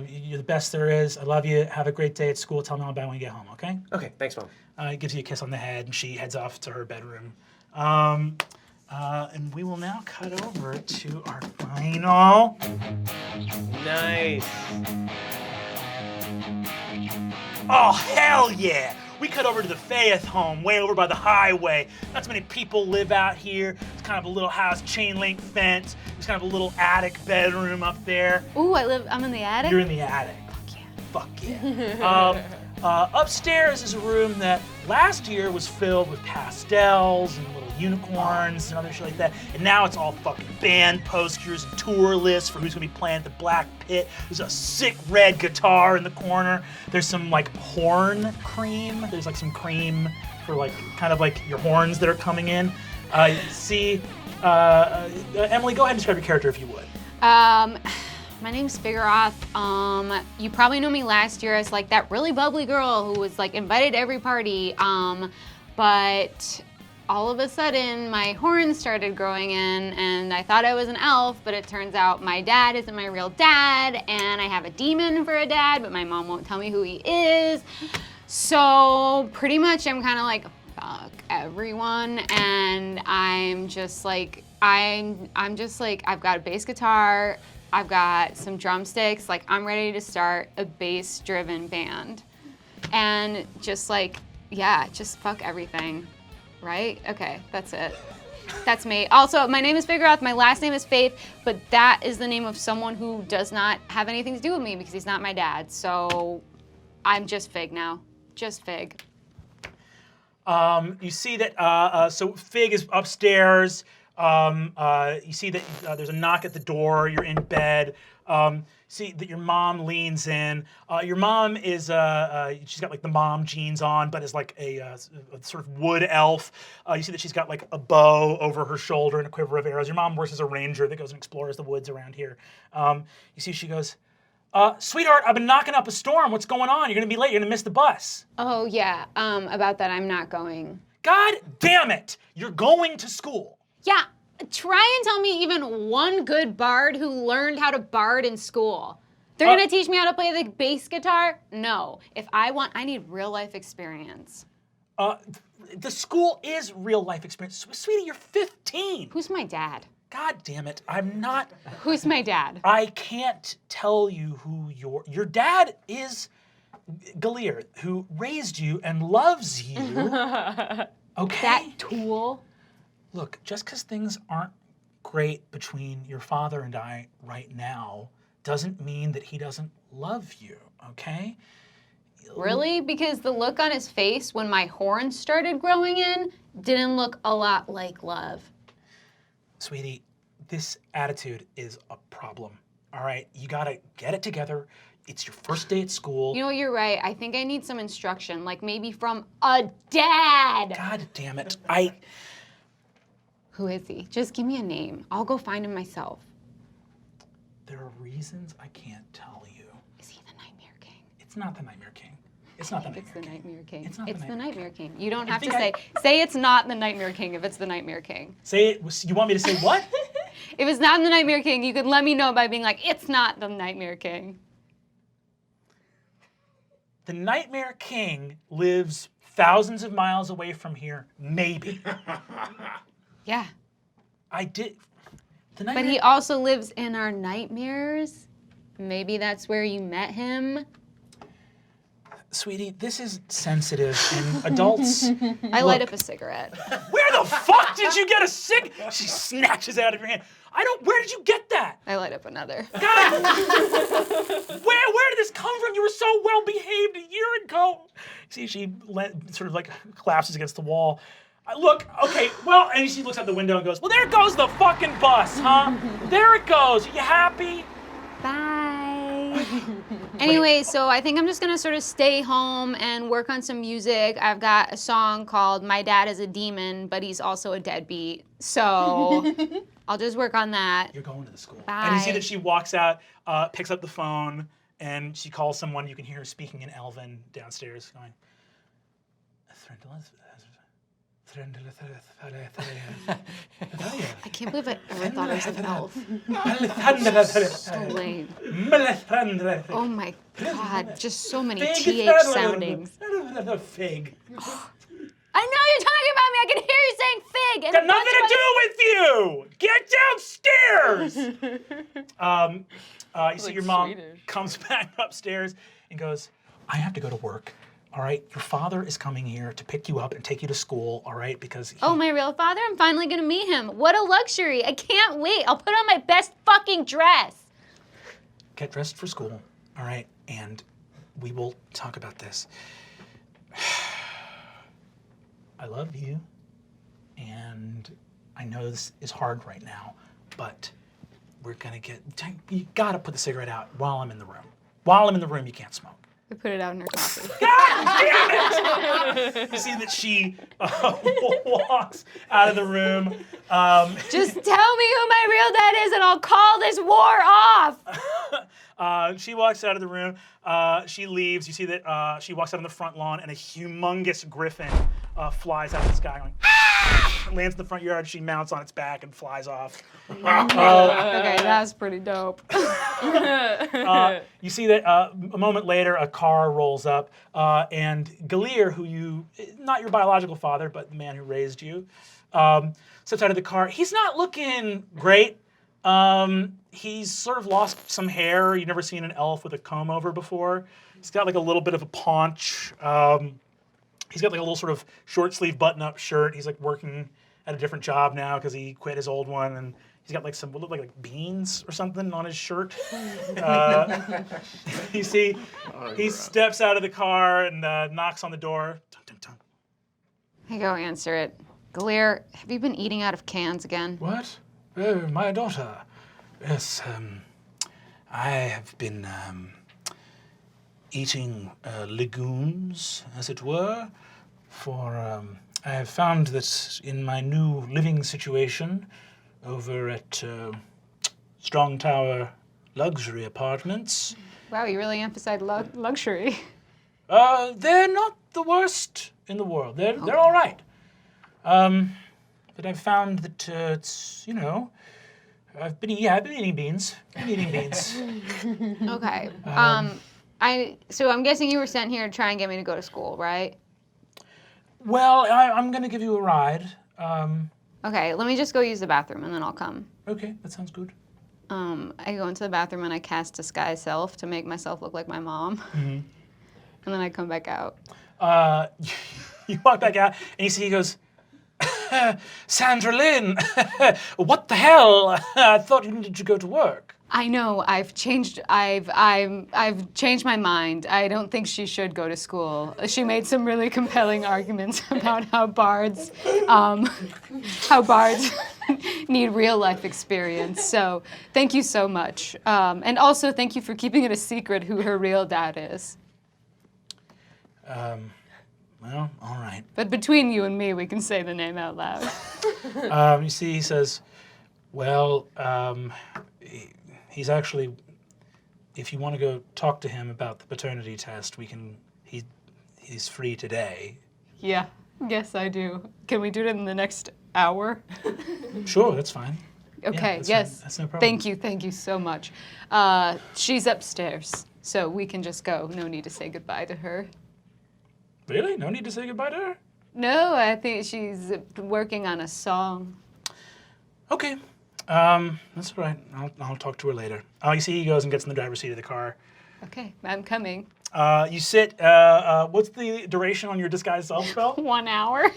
You're the best there is. I love you. Have a great day at school. Tell me all about it when you get home. Okay. Okay. Thanks, Mom. Gives you a kiss on the head, and she heads off to her bedroom. And we will now cut over to our final. Nice. Oh, hell yeah! We cut over to the Faeth home, way over by the highway. Not so many people live out here. It's kind of a little house, chain link fence. There's kind of a little attic bedroom up there. Ooh, I'm in the attic? You're in the attic. Fuck yeah. Upstairs is a room that last year was filled with pastels and little unicorns and other shit like that. And now it's all fucking band posters and tour lists for who's gonna be playing at the Black Pit. There's a sick red guitar in the corner. There's some like horn cream. There's like some cream for like kind of like your horns that are coming in. Emily, go ahead and describe your character if you would. My name's Fig Faeth. You probably know me last year as like that really bubbly girl who was like invited to every party. But all of a sudden my horns started growing in and I thought I was an elf, but it turns out my dad isn't my real dad and I have a demon for a dad, but my mom won't tell me who he is. So pretty much I'm kind of like, fuck everyone, and I'm just like, I've got a bass guitar, I've got some drumsticks, like I'm ready to start a bass-driven band. And just like, just fuck everything, right? Okay, that's it. That's me. Also, my name is Fig Faeth, my last name is Faith, but that is the name of someone who does not have anything to do with me because he's not my dad. So I'm just Fig now, just Fig. You see that, so Fig is upstairs. You see that there's a knock at the door, you're in bed. See that your mom leans in. Your mom is, she's got like the mom jeans on, but is like a sort of wood elf. You see that she's got like a bow over her shoulder and a quiver of arrows. Your mom works as a ranger that goes and explores the woods around here. You see she goes, sweetheart, I've been knocking up a storm. What's going on? You're gonna be late, you're gonna miss the bus. Oh yeah, about that I'm not going. God damn it! You're going to school. Yeah, try and tell me even one good bard who learned how to bard in school. They're gonna teach me how to play the bass guitar? No. If I need real life experience. The school is real life experience. Sweetie, you're 15. Who's my dad? God damn it, I'm not. Who's my dad? I can't tell you who your dad is. Keeler, who raised you and loves you. Okay? That tool. Look, just because things aren't great between your father and I right now doesn't mean that he doesn't love you, okay? Really? Because the look on his face when my horns started growing in didn't look a lot like love. Sweetie, this attitude is a problem. all right? You gotta get it together. It's your first day at school. You know, you're right. I think I need some instruction, like maybe from a dad. God damn it. Who is he? Just give me a name. I'll go find him myself. There are reasons I can't tell you. Is he the Nightmare King? It's not the Nightmare King. It's not the Nightmare It's the King. Nightmare King. It's not It's the the Nightmare Nightmare King. You don't I have to think say it's not the Nightmare King if it's the Nightmare King. Say it. You want me to say what? If it's not the Nightmare King, you could let me know by being like, it's not the Nightmare King. The Nightmare King lives thousands of miles away from here, maybe. Yeah. I did. But he also lives in our nightmares. Maybe that's where you met him. Sweetie, this is sensitive, and adults. I light up a cigarette. Where the fuck did you get a cig? She snatches it out of your hand. Where did you get that? I light up another. God! Where did this come from? You were so well behaved a year ago. See, she sort of like collapses against the wall. Look, okay, well, and she looks out the window and goes, well, there goes the fucking bus, huh? There it goes. Are you happy? Bye. Anyway, so I think I'm just gonna sort of stay home and work on some music. I've got a song called My Dad is a Demon, but he's also a deadbeat. So I'll just work on that. You're going to the school. Bye. And you see that she walks out, picks up the phone, and she calls someone. You can hear her speaking in Elven downstairs, going, I can't believe I ever thought I was an elf. So lame. Oh my god, just so many TH soundings. Fig. I know you're talking about me. I can hear you saying fig. And Got nothing to do with you. Get downstairs. You see your mom Swedish. comes back upstairs and goes, I have to go to work. All right, your father is coming here to pick you up and take you to school, all right, because Oh, my real father? I'm finally gonna meet him. What a luxury. I can't wait. I'll put on my best fucking dress. Get dressed for school, all right, and we will talk about this. I love you, and I know this is hard right now, but we're gonna you gotta put the cigarette out while I'm in the room. While I'm in the room, you can't smoke. I put it out in her coffee. God damn it! You see that she walks out of the room. Just tell me who my real dad is and I'll call this war off. She walks out of the room. She leaves. You see that she walks out on the front lawn and a humongous griffin flies out of the sky going, lands in the front yard. She mounts on its back and flies off. Okay, that was pretty dope. You see that a moment later, a car rolls up, and Keeler, who not your biological father, but the man who raised you, steps out of the car. He's not looking great. He's sort of lost some hair. You've never seen an elf with a comb over before. He's got like a little bit of a paunch. He's got like a little sort of short sleeve button up shirt. He's like working at a different job now because he quit his old one, and he's got like some what look like beans or something on his shirt. You see, he steps out of the car and knocks on the door. Dun, dun, dun. I go answer it. Keeler, have you been eating out of cans again? What? Oh, my daughter. Yes, I have been eating legumes, as it were, for I have found that in my new living situation over at Strong Tower Luxury Apartments, Wow, you really emphasize luxury. they're not the worst in the world. They're all right. But I've found that it's, I've been eating beans. Okay. So I'm guessing you were sent here to try and get me to go to school, right? Well, I'm going to give you a ride. Okay, let me just go use the bathroom and then I'll come. Okay, that sounds good. I go into the bathroom and I cast Disguise Self to make myself look like my mom. Mm-hmm. And then I come back out. You walk back out and you see he goes, Sandra Lynn, what the hell? I thought you needed to go to work. I know, I've changed my mind. I don't think she should go to school. She made some really compelling arguments about how bards need real life experience. So thank you so much. And also thank you for keeping it a secret who her real dad is. Well, all right. But between you and me, we can say the name out loud. You see, he says, well, he's actually, if you want to go talk to him about the paternity test, we can, he's free today. Yeah, yes, I do. Can we do it in the next hour? Sure, that's fine. Okay, that's yes. fine. That's no problem. Thank you so much. She's upstairs, so we can just go. No need to say goodbye to her. Really? No need to say goodbye to her? No, I think she's working on a song. Okay. That's all right. I'll talk to her later. You see, he goes and gets in the driver's seat of the car. Okay, I'm coming. You sit. What's the duration on your disguise self spell? 1 hour.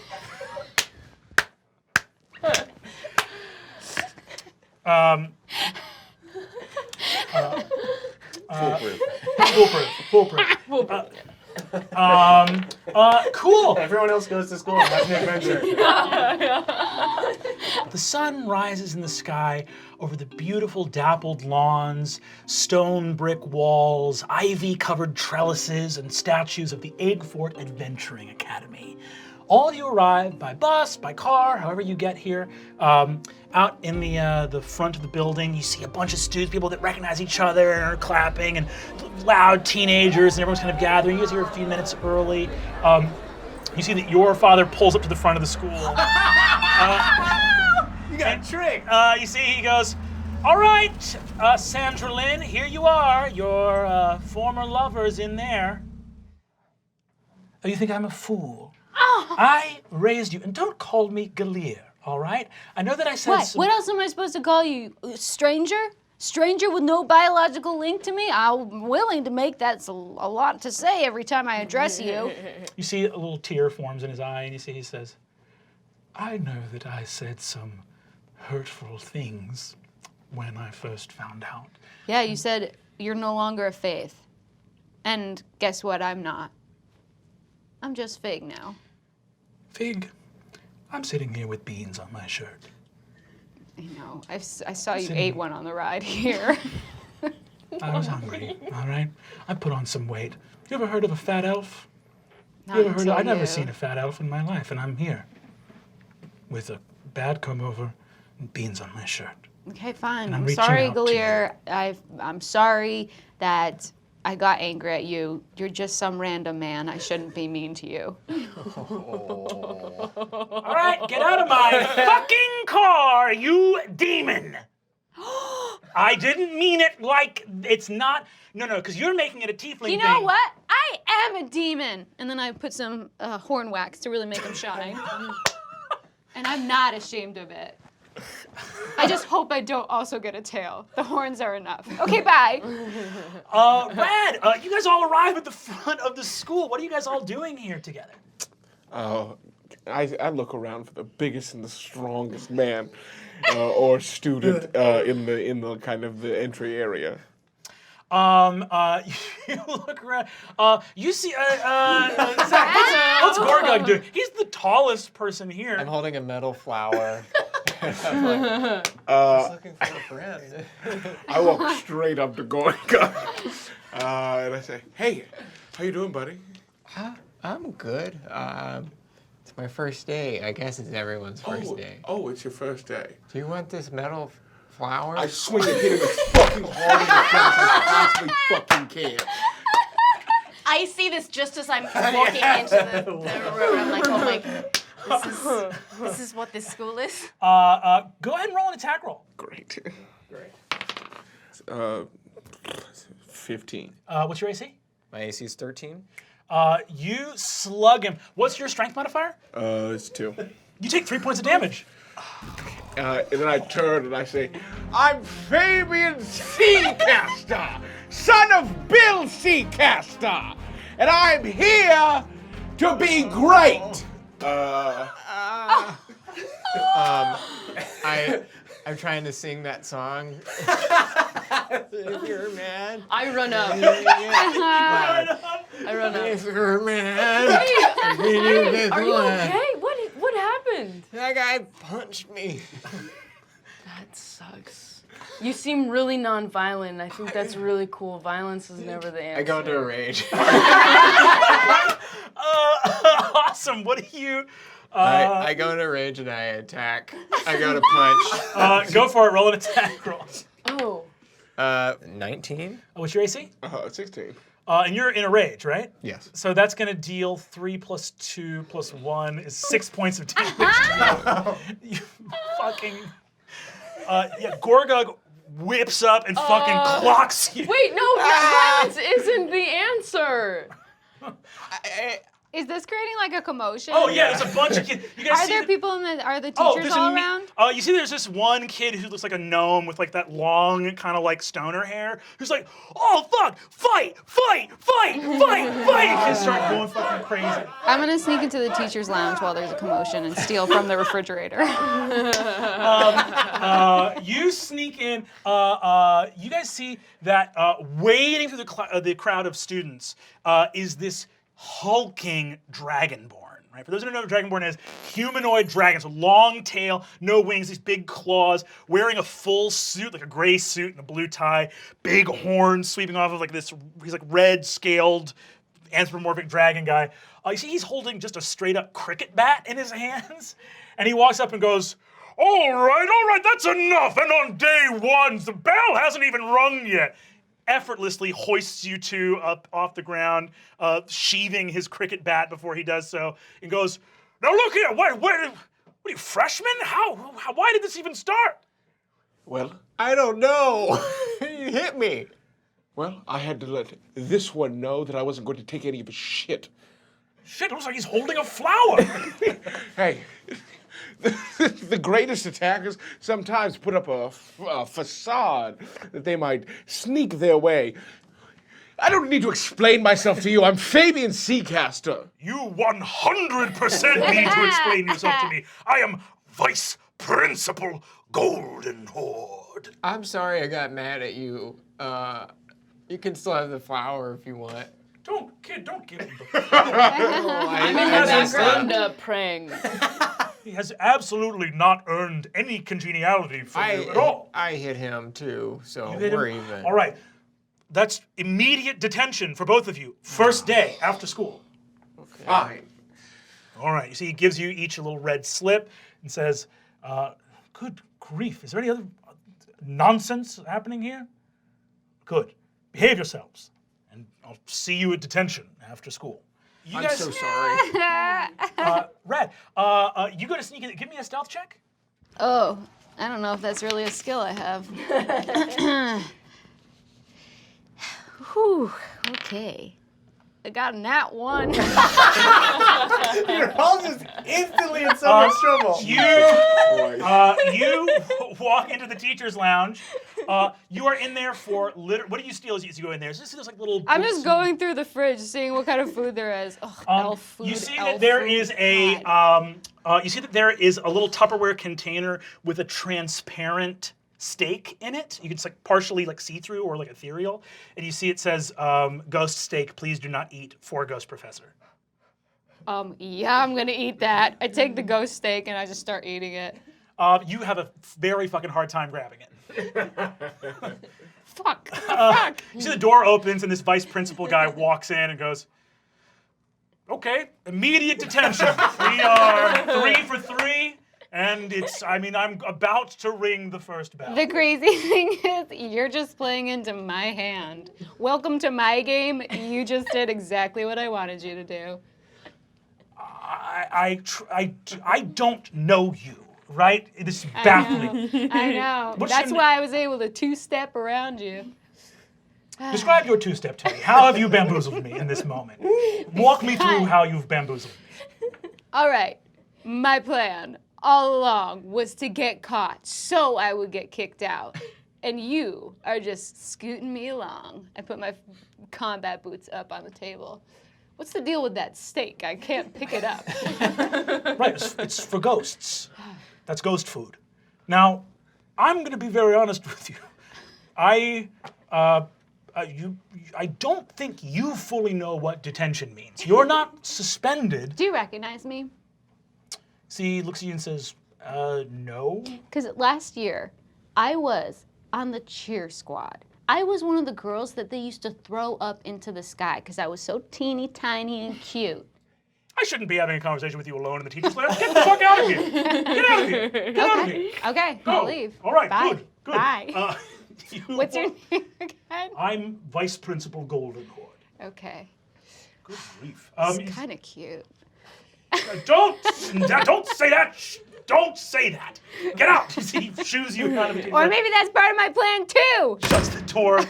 Foolproof. Cool. Everyone else goes to school and has an adventure. The sun rises in the sky over the beautiful dappled lawns, stone brick walls, ivy-covered trellises, and statues of the Egfort Adventuring Academy. All of you arrive by bus, by car, however you get here. Out in the front of the building, you see a bunch of students, people that recognize each other and are clapping, and loud teenagers, and everyone's kind of gathering. You guys are here a few minutes early. You see that your father pulls up to the front of the school. You got tricked. You see, he goes, all right, Sandra Lynn, here you are. Your former lover's in there. Oh, you think I'm a fool? Oh. I raised you, and don't call me Galir, all right? I know that I said What else am I supposed to call you? Stranger? Stranger with no biological link to me? I'm willing to make that a lot to say every time I address you. You see a little tear forms in his eye, and you see he says, I know that I said some hurtful things when I first found out. Yeah, you said you're no longer a Faith. And guess what? I'm not. I'm just Fig now. Fig, I'm sitting here with beans on my shirt. I know. I saw you ate one on the ride here. I was hungry, all right? I put on some weight. You ever heard of a fat elf? Not You ever heard until of, I've never you. seen a fat elf in my life, and I'm here with a bad comb-over and beans on my shirt. Okay, fine. And I'm I'm reaching sorry, out to Galir. I'm sorry that I got angry at you. You're just some random man. I shouldn't be mean to you. All right, get out of my fucking car, you demon! I didn't mean it like it's not. No, because you're making it a tiefling You know thing. what? I am a demon. And then I put some horn wax to really make him shine. And I'm not ashamed of it. I just hope I don't also get a tail. The horns are enough. Okay, bye. Rad, you guys all arrive at the front of the school. What are you guys all doing here together? I look around for the biggest and the strongest man or student in the kind of the entry area. You look around. You see, Zac, what's Gorgug doing? He's the tallest person here. I'm holding a metal flower. I'm like, just looking for a friend. I walk straight up to Gorgug and I say, "Hey, how you doing, buddy?" I'm good. It's my first day. I guess it's everyone's first day. Oh, it's your first day. Do you want this metal flower? I swing and hit him as fucking hard in the face as I possibly fucking can. I see this just as I'm walking into the room. I'm like, oh my, this is what this school is. Go ahead and roll an attack roll. Great. 15. What's your AC? My AC is 13. You slug him. What's your strength modifier? It's 2. You take 3 points of damage. And then I turn and I say, "I'm Fabian Seacaster, son of Bill Seacaster, and I'm here to be great." I'm trying to sing that song. If you're a man. I run up. I run up. If you're a man. Are you okay? What happened? I that guy punched me. That sucks. You seem really non-violent. I think that's really cool. Violence is never the answer. I go into a rage. Awesome. What do you? I go into a rage and I attack. I go to punch. Go for it. Roll an attack roll. Oh. 19? What's your AC? 16. And you're in a rage, right? Yes. So that's going to deal 3 + 2 + 1 is 6 points of damage to you. You fucking... yeah, Gorgug whips up and fucking clocks you. Wait, no, violence isn't the answer. Is this creating like a commotion? Oh yeah, there's a bunch of kids. You guys Are see there the- people in the? Are the teachers all around? You see, there's this one kid who looks like a gnome with like that long, kind of like stoner hair, who's like, "Oh fuck, fight, fight, fight, fight, fight!" Kids start going fucking crazy. I'm gonna sneak into the teachers' lounge while there's a commotion and steal from the refrigerator. You sneak in. You guys see that wading through the crowd of students is this hulking dragonborn. Right? For those who don't know what dragonborn is, humanoid dragons, a long tail, no wings, these big claws, wearing a full suit, like a gray suit and a blue tie, big horns sweeping off of like this. He's like red scaled anthropomorphic dragon guy. You see, he's holding just a straight up cricket bat in his hands, and he walks up and goes, all right, that's enough. And on day 1, the bell hasn't even rung yet. Effortlessly hoists you two up off the ground, sheathing his cricket bat before he does so, and goes, now look here, what are you, freshmen? Why did this even start? Well, I don't know. You hit me. well, I had to let this one know that I wasn't going to take any of his shit. Shit, it looks like he's holding a flower. Hey, the greatest attackers sometimes put up a facade that they might sneak their way. I don't need to explain myself to you. I'm Fabian Seacaster. You 100% need to explain yourself to me. I am Vice Principal Golden Horde. I'm sorry I got mad at you. You can still have the flower if you want. Don't give him the That's earned a prank. He has absolutely not earned any congeniality from you at all. I hit him too, so You hit him? we're even. All right. That's immediate detention for both of you. First day after school. Okay. Fine. All right. You see, he gives you each a little red slip and says, good grief, is there any other nonsense happening here? Good. Behave yourselves, and I'll see you at detention after school. You I'm guys, so sorry. Red, you go to sneak in. Give me a stealth check. Oh, I don't know if that's really a skill I have. Whew, okay. I got a nat 1. You're all just instantly in so much trouble. You walk into the teacher's lounge. You are in there for what do you steal as you go in there? Is this like little? I'm books just going through the fridge, seeing what kind of food there is. Ugh, elf food. You see elf that there food. is a you see that there is a little Tupperware container with a transparent steak in it. You can just like partially like see-through or like ethereal, and you see it says ghost steak. Please do not eat for Ghost Professor. Yeah, I'm gonna eat that. I take the ghost steak and I just start eating it. You have a very fucking hard time grabbing it. Fuck. Fuck. You see the door opens and this vice principal guy walks in and goes, okay, immediate detention. We are 3 for 3, and I'm about to ring the first bell. The crazy thing is, you're just playing into my hand. Welcome to my game. You just did exactly what I wanted you to do. I don't know you, right? This is baffling. I know. What's That's your why I was able to 2-step around you. Describe your 2-step to me. How have you bamboozled me in this moment? Walk me through how you've bamboozled me. All right. My plan all along was to get caught so I would get kicked out. And you are just scooting me along. I put my combat boots up on the table. What's the deal with that steak? I can't pick it up. Right, it's for ghosts. That's ghost food. Now, I'm going to be very honest with you. I don't think you fully know what detention means. You're not suspended. Do you recognize me? See, he looks at you and says, No. Because last year, I was on the cheer squad. I was one of the girls that they used to throw up into the sky because I was so teeny tiny and cute. I shouldn't be having a conversation with you alone in the teacher's lounge. Get the fuck out of here! Get out of here! Get out of here! Okay, Go. I'll leave. All right, Bye. good. Bye. What's your name again? I'm Vice Principal Goldenhorde. Okay. Good grief. It's kind of cute. Don't say that. Don't say that. Get out. You see, he shoos you kind of. Or maybe that's part of my plan too. Shuts the door.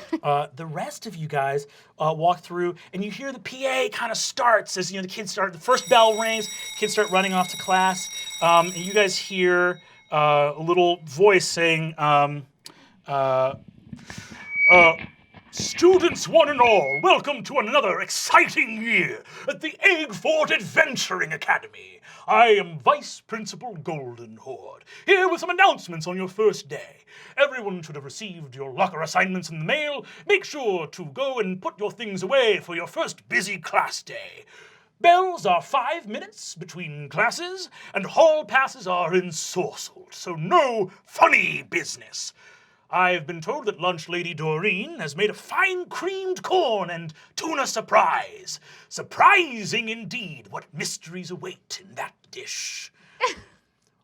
The rest of you guys walk through, and you hear the PA kind of starts as the kids start. The first bell rings. Kids start running off to class, and you guys hear a little voice saying, "Students one and all, welcome to another exciting year at the Egg Fort Adventuring Academy. I am Vice Principal Goldenhorde, here with some announcements on your first day. Everyone should have received your locker assignments in the mail. Make sure to go and put your things away for your first busy class day. Bells are 5 minutes between classes, and hall passes are ensorcelled, so no funny business. I've been told that Lunch Lady Doreen has made a fine creamed corn and tuna surprise. Surprising indeed what mysteries await in that dish.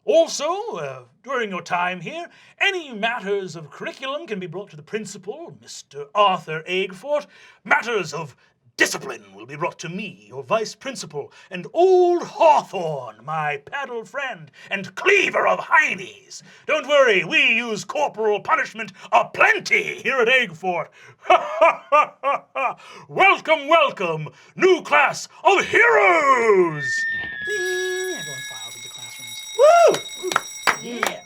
Also, during your time here, any matters of curriculum can be brought to the principal, Mr. Arthur Eggfort. Matters of discipline will be brought to me, your vice principal, and old Hawthorne, my paddle friend and cleaver of heinies. Don't worry, we use corporal punishment aplenty here at Eggfort. Welcome, welcome, new class of heroes! Everyone files into classrooms. Woo! Yeah.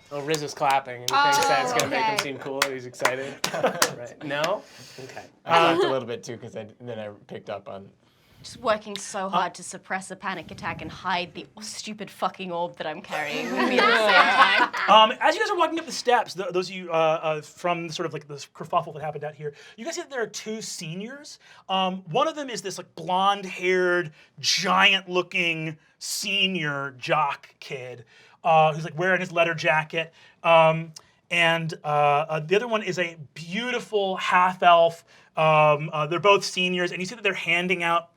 Oh, Riz is clapping, and he thinks that's going to make him seem cool. He's excited. Right. No? Okay. I laughed a little bit too because then I picked up on. Just working so hard to suppress a panic attack and hide the stupid fucking orb that I'm carrying with me at the same time. As you guys are walking up the steps, those of you from sort of like this kerfuffle that happened out here, you guys see that there are two seniors. One of them is this like blonde-haired, giant-looking senior jock kid who's like wearing his leather jacket. And the other one is a beautiful half-elf. They're both seniors, and you see that they're handing out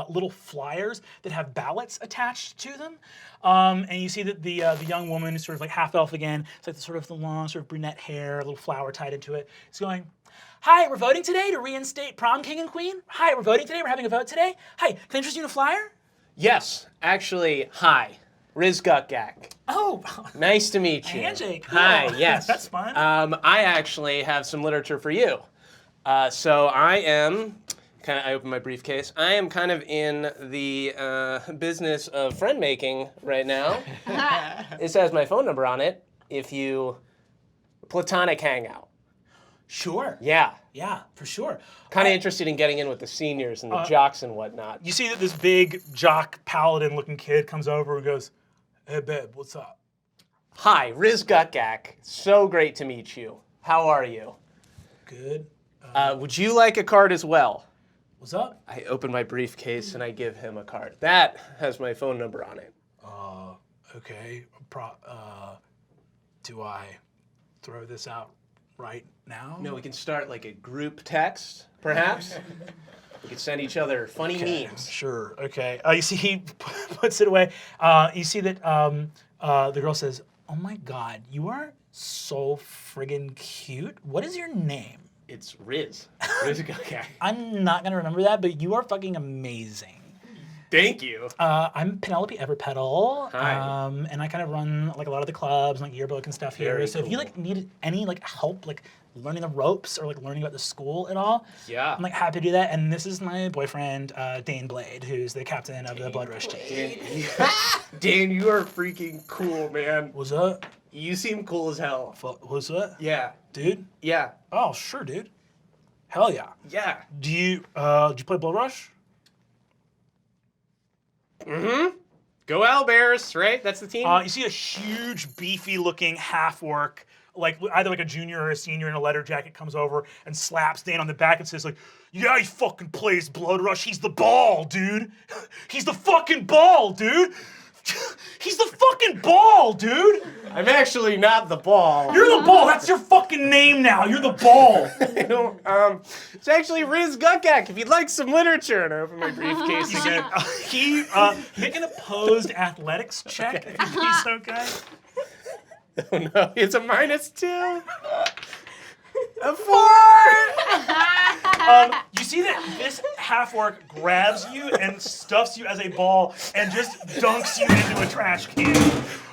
little flyers that have ballots attached to them. And you see that the young woman is sort of like half-elf again. It's like the long sort of brunette hair, a little flower tied into it. It's going, "Hi, we're voting today to reinstate prom king and queen. Hi, we're voting today. We're having a vote today. Hi, can I interest you in a flyer?" Yes, actually, hi. Riz Gukgak. Oh, Nice to meet you. handshake. Hi, Cool. yes. That's fun. I actually have some literature for you. So I am, I open my briefcase. I am kind of in the business of friend making right now. This has my phone number on it. If you, platonic hangout. Sure. Yeah. Yeah, for sure. Kind of interested in getting in with the seniors and the jocks and whatnot. You see that this big jock paladin-looking kid comes over and goes, "Hey, babe, what's up?" Hi, Riz Gukgak. So great to meet you. How are you? Good. Would you like a card as well? What's up? I open my briefcase and I give him a card. That has my phone number on it. Okay. Do I throw this out right now? No, we can start like a group text, perhaps. We could send each other funny memes. Sure. Okay. You see, he puts it away. You see that the girl says, "Oh my God, you are so friggin' cute. What is your name?" It's Riz. Riz Gukgak. I'm not gonna remember that, but you are fucking amazing. Thank you. I'm Penelope Everpetal. Hi. And I kind of run like a lot of the clubs, like yearbook and stuff here. Very So if you like need any like help, like learning the ropes or like learning about the school at all, Yeah. I'm like happy to do that. And this is my boyfriend, Dane Blade, who's the captain of the Blood Rush team. Dan, you are freaking cool, man. What's up? You seem cool as hell. What's up? Yeah. Dude? Yeah. Oh, sure, dude. Hell yeah. Yeah. Do you play Blood Rush? Mm-hmm. Go Owlbears, right? That's the team? You see a huge, beefy-looking half-orc, like either like a junior or a senior in a leather jacket, comes over and slaps Dan on the back and says like, "Yeah, he fucking plays Blood Rush. He's the ball, dude. He's the fucking ball, dude. He's the fucking ball, dude! I'm actually not the ball. You're the ball! That's your fucking name now! You're the ball! It's actually Riz Gukgak, if you'd like some literature. And I open my briefcase again. Make an opposed athletics check, if you please, okay? Oh no, it's a -2. A 4! You see that this half-orc grabs you and stuffs you as a ball and just dunks you into a trash can.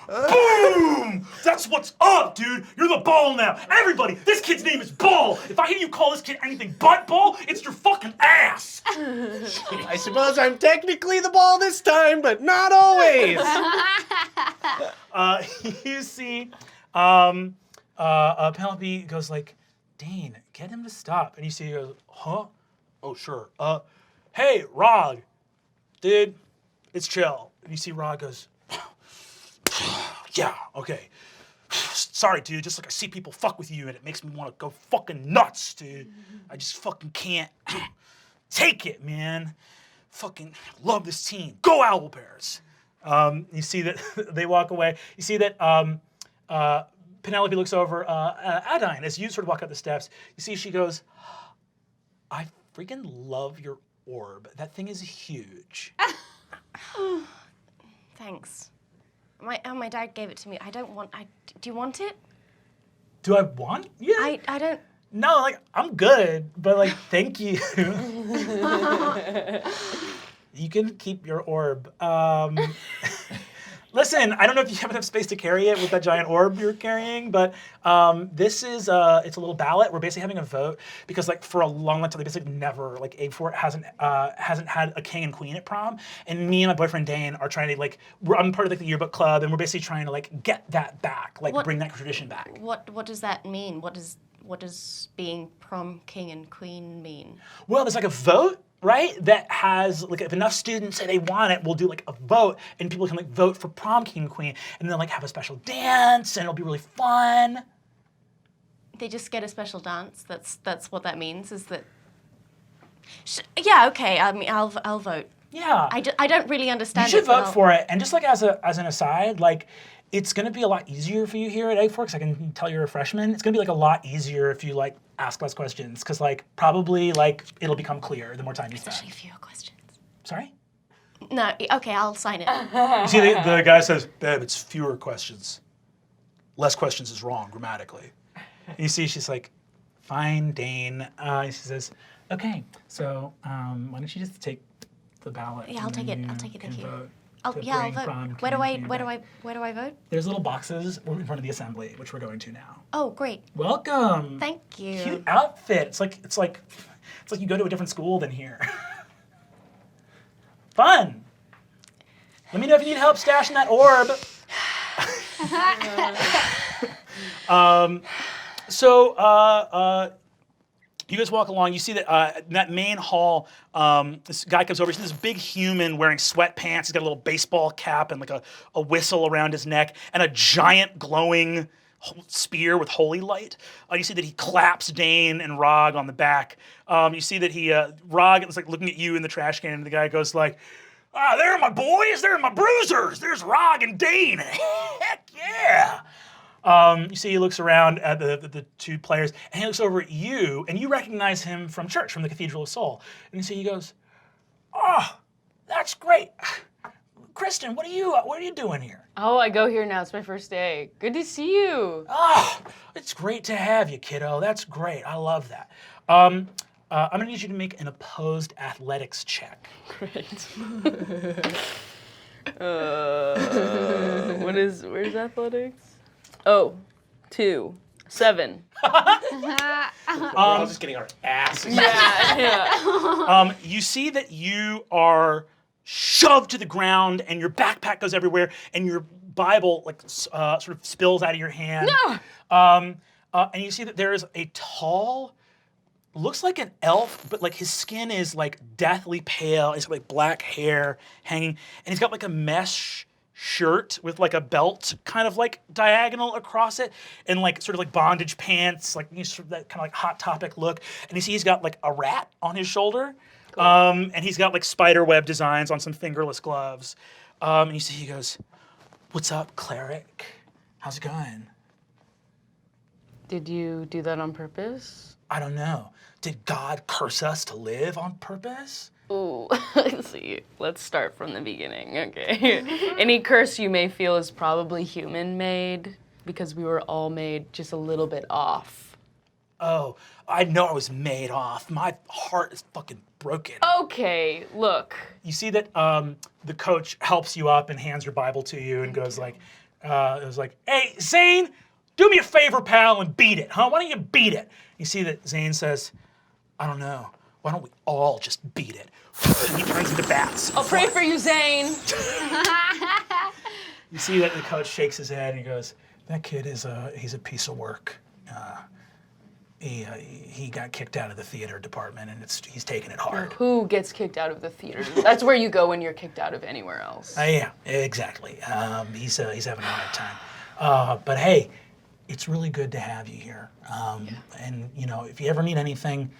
Boom! That's what's up, dude! You're the ball now! Everybody, this kid's name is Ball! If I hear you call this kid anything but Ball, it's your fucking ass! I suppose I'm technically the ball this time, but not always. You see, Penelope goes like, Dane, get him to stop. And you see he goes, huh? Oh, sure. Hey, Rog. Dude, it's chill. And you see Rog goes, yeah, okay. Sorry, dude, just like I see people fuck with you and it makes me want to go fucking nuts, dude. I just fucking can't take it, man. Fucking love this team. Go Owlbears. You see that they walk away. You see that Penelope looks over Adaine as you sort of walk up the steps. You see she goes, I freaking love your orb. That thing is huge. Thanks. My dad gave it to me. I don't want. Do you want it? Do I want? Yeah. I don't. No, like I'm good, but like thank you. You can keep your orb. Listen, I don't know if you have enough space to carry it with that giant orb you're carrying, but this is, it's a little ballot. We're basically having a vote because like for a long time, they basically never, like A4 hasn't had a king and queen at prom. And me and my boyfriend Dane are trying to like, I'm part of like the yearbook club and we're basically trying to like get that back, like bring that tradition back. What does that mean? What does being prom king and queen mean? Well, there's like a vote, right? That has, like, if enough students say they want it, we'll do, like, a vote, and people can, like, vote for prom king and queen, and then, like, have a special dance, and it'll be really fun. They just get a special dance? That's what that means, is that... Yeah, okay, I mean, I'll vote. Yeah. I don't really understand it. You should vote for it, and just, like, as an aside, like, it's gonna be a lot easier for you here at A4, because I can tell you're a freshman. It's gonna be, like, a lot easier if you, like, ask less questions, because like probably like it'll become clear the more time you spend. Especially fewer questions. Sorry? No, okay, I'll sign it. You see the guy says, babe, it's fewer questions. Less questions is wrong grammatically. And you see she's like, fine, Dane. She says, okay, so why don't you just take the ballot? Yeah, I'll take it, thank you. Vote. I'll vote. Where do I vote? There's little boxes in front of the assembly, which we're going to now. Oh, great. Welcome. Thank you. Cute outfit. It's like you go to a different school than here. Fun. Let me know if you need help stashing that orb. You guys walk along, you see that in that main hall, this guy comes over, you see this big human wearing sweatpants, he's got a little baseball cap and like a whistle around his neck, and a giant glowing spear with holy light. You see that he claps Dane and Rog on the back. You see that Rog is like looking at you in the trash can, and the guy goes like, there are my boys, there are my bruisers, there's Rog and Dane, heck yeah! You see he looks around at the two players, and he looks over at you, and you recognize him from church, from the Cathedral of Soul. And you see he goes, oh, that's great. Kristen, what are you doing here? Oh, I go here now. It's my first day. Good to see you. Oh, it's great to have you, kiddo. That's great. I love that. I'm gonna need you to make an opposed athletics check. Great. Where's athletics? Oh, 2, 7. We're all just getting our asses. Yeah. You see that you are shoved to the ground, and your backpack goes everywhere, and your Bible like sort of spills out of your hand. No. And you see that there is a tall, looks like an elf, but like his skin is like deathly pale. He's got like black hair hanging, and he's got like a mesh shirt with like a belt kind of like diagonal across it, and like sort of like bondage pants, like sort of that kind of like Hot Topic look. And you see he's got like a rat on his shoulder, cool. And he's got like spider web designs on some fingerless gloves. And you see he goes, "What's up, cleric? How's it going?" Did you do that on purpose? I don't know. Did God curse us to live on purpose? Ooh, see, let's start from the beginning, okay? Any curse you may feel is probably human-made because we were all made just a little bit off. Oh, I know I was made off. My heart is fucking broken. Okay, look. You see that the coach helps you up and hands your Bible to you and goes like, "Hey, Zane, do me a favor, pal, and beat it, huh? Why don't you beat it?" You see that Zane says, "I don't know. Why don't we all just beat it?" And he turns into bats. I'll pray for you, Zane. You see that the coach shakes his head and he goes, "That kid he's a piece of work. He got kicked out of the theater department and he's taking it hard." Who gets kicked out of the theater? That's where you go when you're kicked out of anywhere else. Yeah, exactly. He's having a hard time. But hey, it's really good to have you here. And you know, if you ever need anything,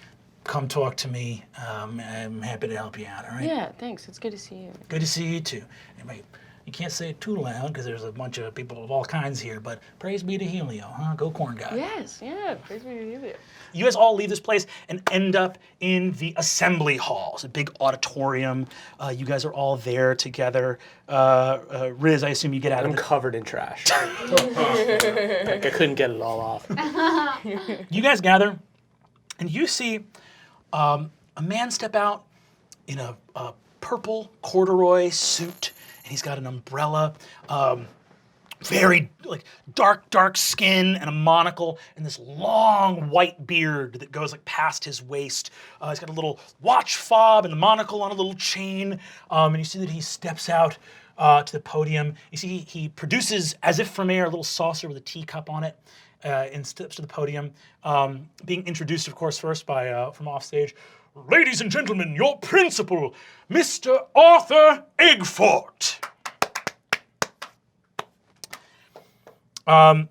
come talk to me. I'm happy to help you out. All right? Yeah, thanks. It's good to see you. Good to see you too. Anyway, you can't say it too loud because there's a bunch of people of all kinds here. But praise be to Helio, huh? Go corn god. Yes, yeah. Praise be to Helio. You guys all leave this place and end up in the assembly hall. It's a big auditorium. You guys are all there together. Riz, I assume you get out of I'm the... covered in trash. Like I couldn't get it all off. You guys gather, and you see a man step out in a purple corduroy suit, and he's got an umbrella. Very like dark skin and a monocle and this long white beard that goes like past his waist. He's got a little watch fob and the monocle on a little chain. And you see that he steps out to the podium. You see he produces, as if from air, a little saucer with a teacup on it and steps to the podium. Being introduced, of course, first by from offstage. "Ladies and gentlemen, your principal, Mr. Arthur Eggfort."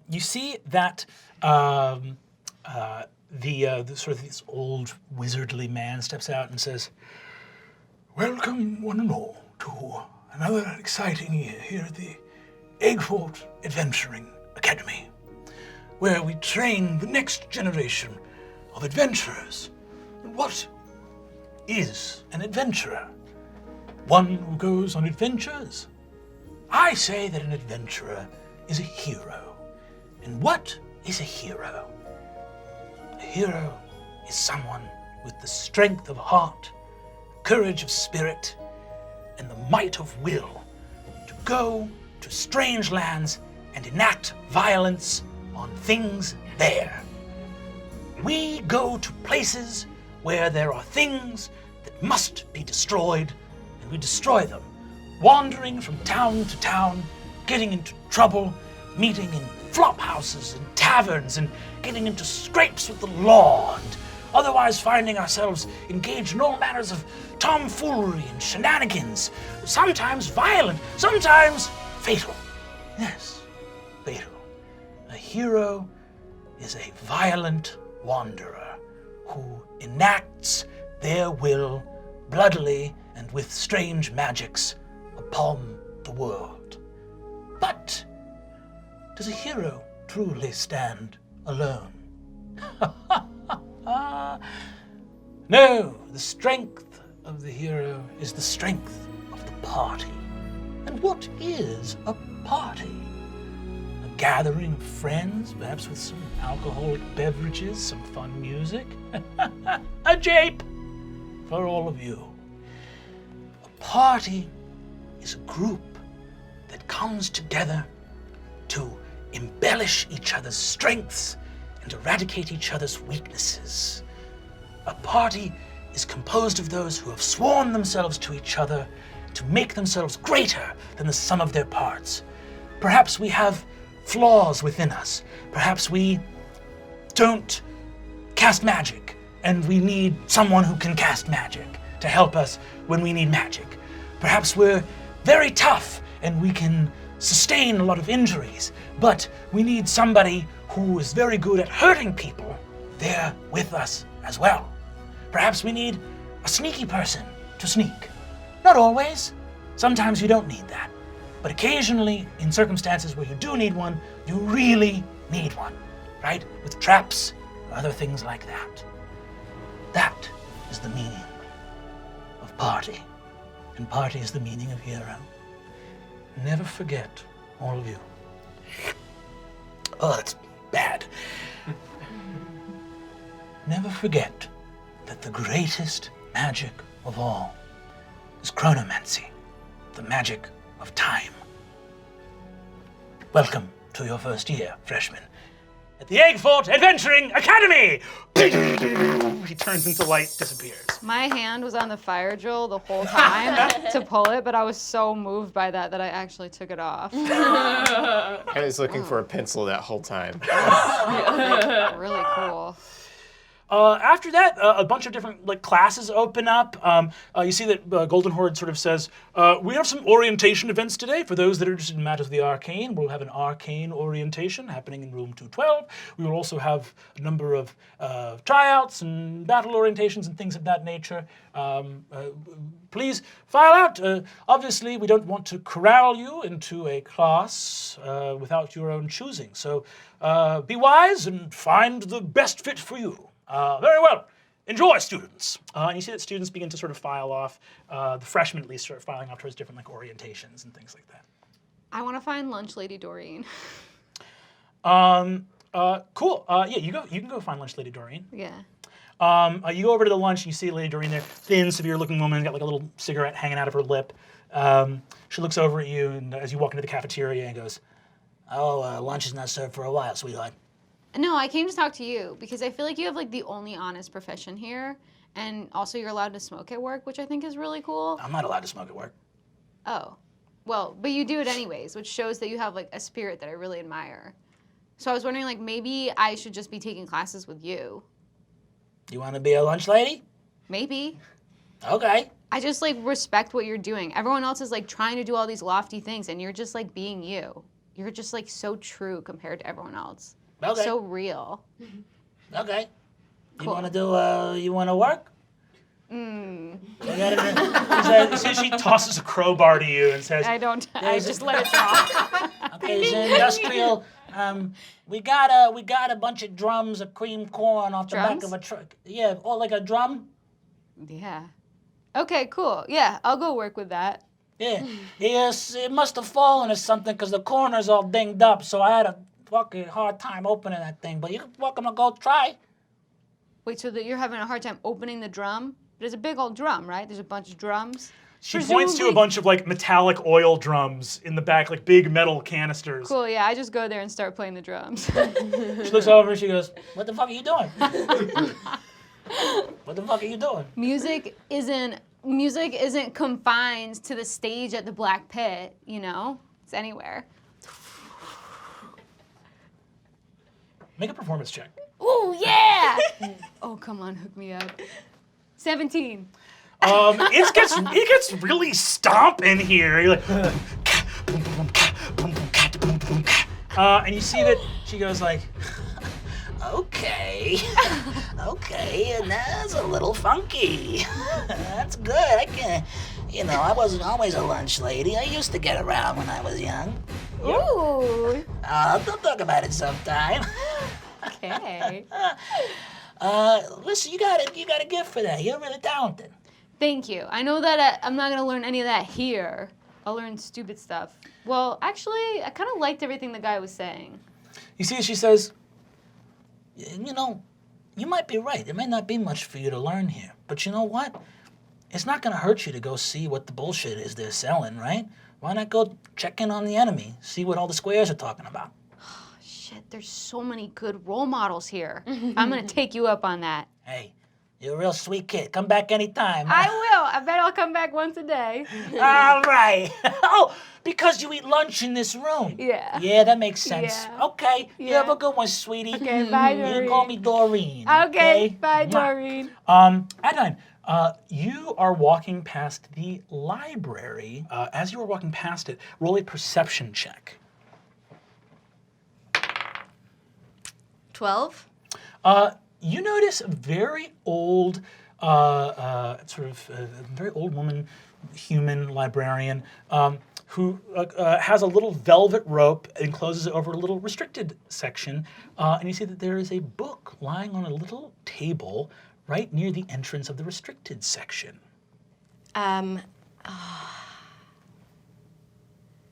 You see that the sort of this old wizardly man steps out and says, "Welcome, one and all, to another exciting year here at the Eggfort Adventuring Academy, where we train the next generation of adventurers. And what is an adventurer? One who goes on adventures? I say that an adventurer is a hero. And what is a hero? A hero is someone with the strength of heart, courage of spirit, and the might of will to go to strange lands and enact violence on things there. We go to places where there are things that must be destroyed, and we destroy them, wandering from town to town, getting into trouble, meeting in flop houses and taverns and getting into scrapes with the law and otherwise finding ourselves engaged in all manners of tomfoolery and shenanigans, sometimes violent, sometimes fatal. Yes, fatal. A hero is a violent wanderer who enacts their will bloodily and with strange magics upon the world. But does a hero truly stand alone? No, the strength of the hero is the strength of the party. And what is a party? A gathering of friends, perhaps with some alcoholic beverages, some fun music. A jape for all of you. A party is a group that comes together to embellish each other's strengths and eradicate each other's weaknesses. A party is composed of those who have sworn themselves to each other to make themselves greater than the sum of their parts. Perhaps we have flaws within us. Perhaps we don't cast magic, and we need someone who can cast magic to help us when we need magic. Perhaps we're very tough, and we can sustain a lot of injuries, but we need somebody who is very good at hurting people there with us as well. Perhaps we need a sneaky person to sneak. Not always. Sometimes you don't need that. but occasionally, in circumstances where you do need one, you really need one, right? With traps or other things like that. That is the meaning of party, and party is the meaning of hero. Never forget, all of you. Oh, that's bad. Never forget that the greatest magic of all is chronomancy, the magic of time. Welcome to your first year, freshmen, at the Eggfort Adventuring Academy! He turns into light, disappears. My hand was on the fire drill the whole time to pull it, but I was so moved by that I actually took it off. I was looking for a pencil that whole time. Really cool. After that, a bunch of different classes open up. You see that Golden Horde sort of says, we have some orientation events today. For those that are interested in matters of the arcane, we'll have an arcane orientation happening in room 212. We will also have a number of tryouts and battle orientations and things of that nature. Please file out. Obviously, we don't want to corral you into a class without your own choosing. So be wise and find the best fit for you. Very well. Enjoy, students. And you see that students begin to sort of file off. The freshmen, at least, start filing off towards different orientations and things like that. I want to find Lunch Lady Doreen. Cool. Yeah, you can go find Lunch Lady Doreen. Yeah. You go over to the lunch and you see Lady Doreen there, thin, severe-looking woman, got a little cigarette hanging out of her lip. She looks over at you and as you walk into the cafeteria and goes, "Oh, lunch is not served for a while, sweetheart." No, I came to talk to you because I feel like you have the only honest profession here, and also you're allowed to smoke at work, which I think is really cool. I'm not allowed to smoke at work. Oh, well, but you do it anyways, which shows that you have a spirit that I really admire. So I was wondering maybe I should just be taking classes with you. You want to be a lunch lady? Maybe. Okay. I just respect what you're doing. Everyone else is trying to do all these lofty things, and you're just being you. You're just so true compared to everyone else. Okay. So real. Okay. Cool. You want to do, you want to work? So she tosses a crowbar to you and says, I just let it drop. Okay, it's industrial. We got a bunch of drums of cream corn off the back of a truck. Yeah, or a drum. Yeah. Okay, cool. Yeah, I'll go work with that. Yeah. Yes, it must have fallen or something because the corner's all dinged up, so I had a fucking hard time opening that thing, but you can welcome to go try. Wait, so that you're having a hard time opening the drum? There's a big old drum, right? There's a bunch of drums. She points to a bunch of metallic oil drums in the back, big metal canisters. Cool, yeah, I just go there and start playing the drums. She looks over and she goes, "What the fuck are you doing?" What the fuck are you doing? Music isn't confined to the stage at the Black Pit, It's anywhere. Make a performance check. Ooh, yeah! Oh, come on, hook me up. 17. It gets really stomp in here. You're and you see that she goes okay, and that's a little funky. That's good. I can, I wasn't always a lunch lady. I used to get around when I was young. Ooh. They'll talk about it sometime. Okay. Listen, you got a gift for that. You're really talented. Thank you. I know that I'm not gonna learn any of that here. I'll learn stupid stuff. Well, actually, I kind of liked everything the guy was saying. You see, she says, you might be right. There may not be much for you to learn here. But you know what? It's not gonna hurt you to go see what the bullshit is they're selling, right? Why not go check in on the enemy, see what all the squares are talking about? Shit, there's so many good role models here. I'm gonna take you up on that. Hey, you're a real sweet kid. Come back anytime. I will. I bet I'll come back once a day. All right. Oh, because you eat lunch in this room. Yeah. Yeah, that makes sense. Yeah. Okay. You Yeah. have a good one, sweetie. Okay, bye, Doreen. You call me Doreen. Okay, bye, Doreen. Adaine, you are walking past the library. As you are walking past it, roll a perception check. 12. You notice very old sort of a very old woman, human librarian, who has a little velvet rope and closes it over a little restricted section. And you see that there is a book lying on a little table right near the entrance of the restricted section.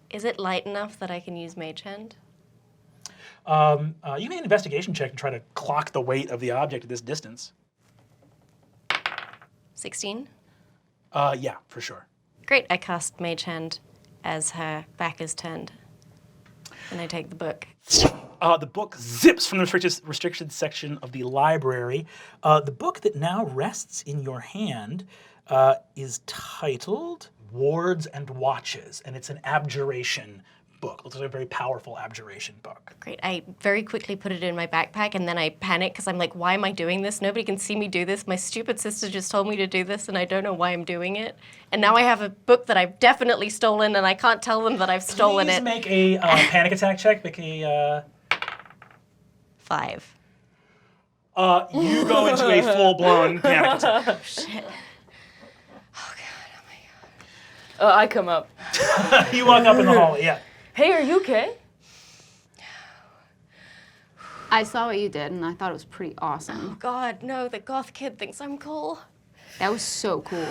Is it light enough that I can use Mage Hand? You can make an investigation check and try to clock the weight of the object at this distance. 16? Yeah, for sure. Great, I cast Mage Hand as her back is turned. And I take the book. The book zips from the restricted section of the library. The book that now rests in your hand is titled Wards and Watches, and it's an abjuration book. It's a very powerful abjuration book. Great, I very quickly put it in my backpack and then I panic because I'm like, why am I doing this? Nobody can see me do this. My stupid sister just told me to do this and I don't know why I'm doing it. And now I have a book that I've definitely stolen and I can't tell them that I've stolen Please it. make a panic attack check. Make a... 5. You go into a full-blown panic attack. Oh, shit. Oh, God, oh, my God. I come up. You walk up in the hallway, yeah. Hey, are you okay? I saw what you did, and I thought it was pretty awesome. Oh, God, no, the goth kid thinks I'm cool. That was so cool.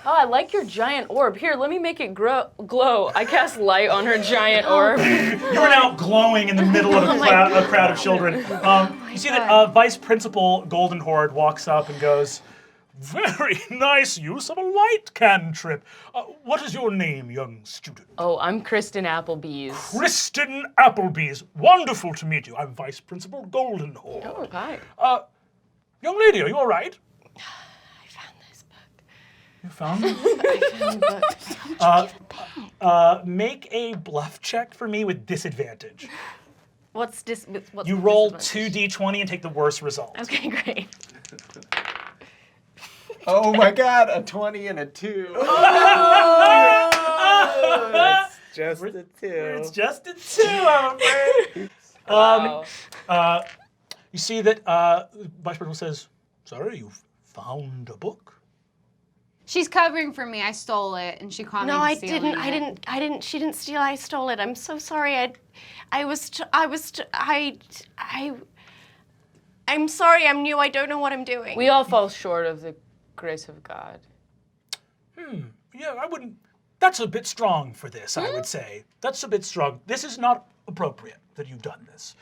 Oh, I like your giant orb. Here, let me make it glow. I cast light on her giant orb. You are now glowing in the middle of a crowd of children. You see that Vice Principal Golden Horde walks up and goes, "Very nice use of a light cantrip. What is your name, young student?" Oh, I'm Kristen Applebee's. Kristen Applebee's. Wonderful to meet you. I'm Vice Principal Golden Horde. Oh, hi. Young lady, are you all right? I found this book. You found it? I found the book. Make a bluff check for me with disadvantage. What's You roll disadvantage? 2d20 and take the worst result. Okay, great. Oh my god, a 20 and a 2. It's just a 2. It's just a 2, I'm afraid. Wow. You see that Vice Principal says, "Sorry, you found a book?" She's covering for me. I stole it, and she caught me No, I stealing didn't. it. I didn't. She didn't steal. I stole it. I'm so sorry. I'm sorry. I'm new. I don't know what I'm doing. We all fall short of the grace of God. Yeah, I wouldn't. That's a bit strong for this, I would say. That's a bit strong. This is not appropriate that you've done this.